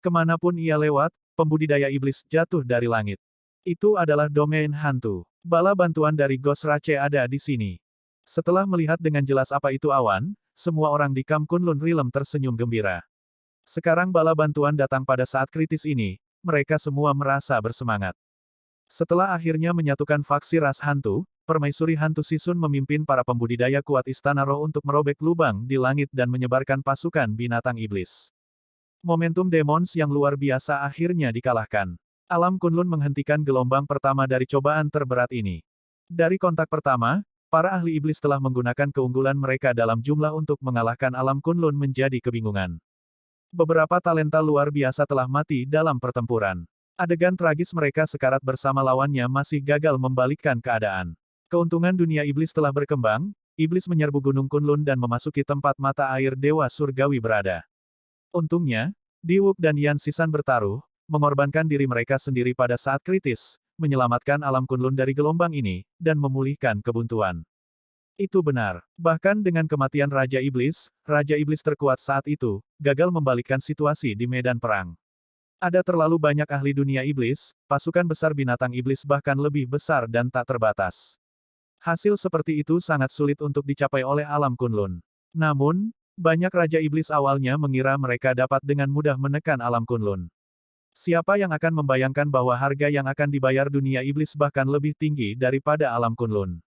Kemanapun ia lewat, pembudidaya iblis jatuh dari langit. Itu adalah domain hantu. Bala bantuan dari Ghost Rache ada di sini. Setelah melihat dengan jelas apa itu awan, semua orang di Kam Kunlun Realm tersenyum gembira. Sekarang bala bantuan datang pada saat kritis ini, mereka semua merasa bersemangat. Setelah akhirnya menyatukan faksi ras hantu, permaisuri hantu Sisun memimpin para pembudidaya kuat Istana Roh untuk merobek lubang di langit dan menyebarkan pasukan binatang iblis. Momentum demons yang luar biasa akhirnya dikalahkan. Alam Kunlun menghentikan gelombang pertama dari cobaan terberat ini. Dari kontak pertama, para ahli iblis telah menggunakan keunggulan mereka dalam jumlah untuk mengalahkan Alam Kunlun menjadi kebingungan. Beberapa talenta luar biasa telah mati dalam pertempuran. Adegan tragis mereka sekarat bersama lawannya masih gagal membalikkan keadaan. Keuntungan dunia iblis telah berkembang, iblis menyerbu Gunung Kunlun dan memasuki tempat mata air Dewa Surgawi berada. Untungnya, Diwuk dan Yan Sisan bertaruh, mengorbankan diri mereka sendiri pada saat kritis, menyelamatkan alam Kunlun dari gelombang ini, dan memulihkan kebuntuan. Itu benar. Bahkan dengan kematian Raja Iblis terkuat saat itu, gagal membalikkan situasi di medan perang. Ada terlalu banyak ahli dunia iblis, pasukan besar binatang iblis bahkan lebih besar dan tak terbatas. Hasil seperti itu sangat sulit untuk dicapai oleh alam Kunlun. Namun, banyak Raja Iblis awalnya mengira mereka dapat dengan mudah menekan alam Kunlun. Siapa yang akan membayangkan bahwa harga yang akan dibayar dunia iblis bahkan lebih tinggi daripada alam Kunlun?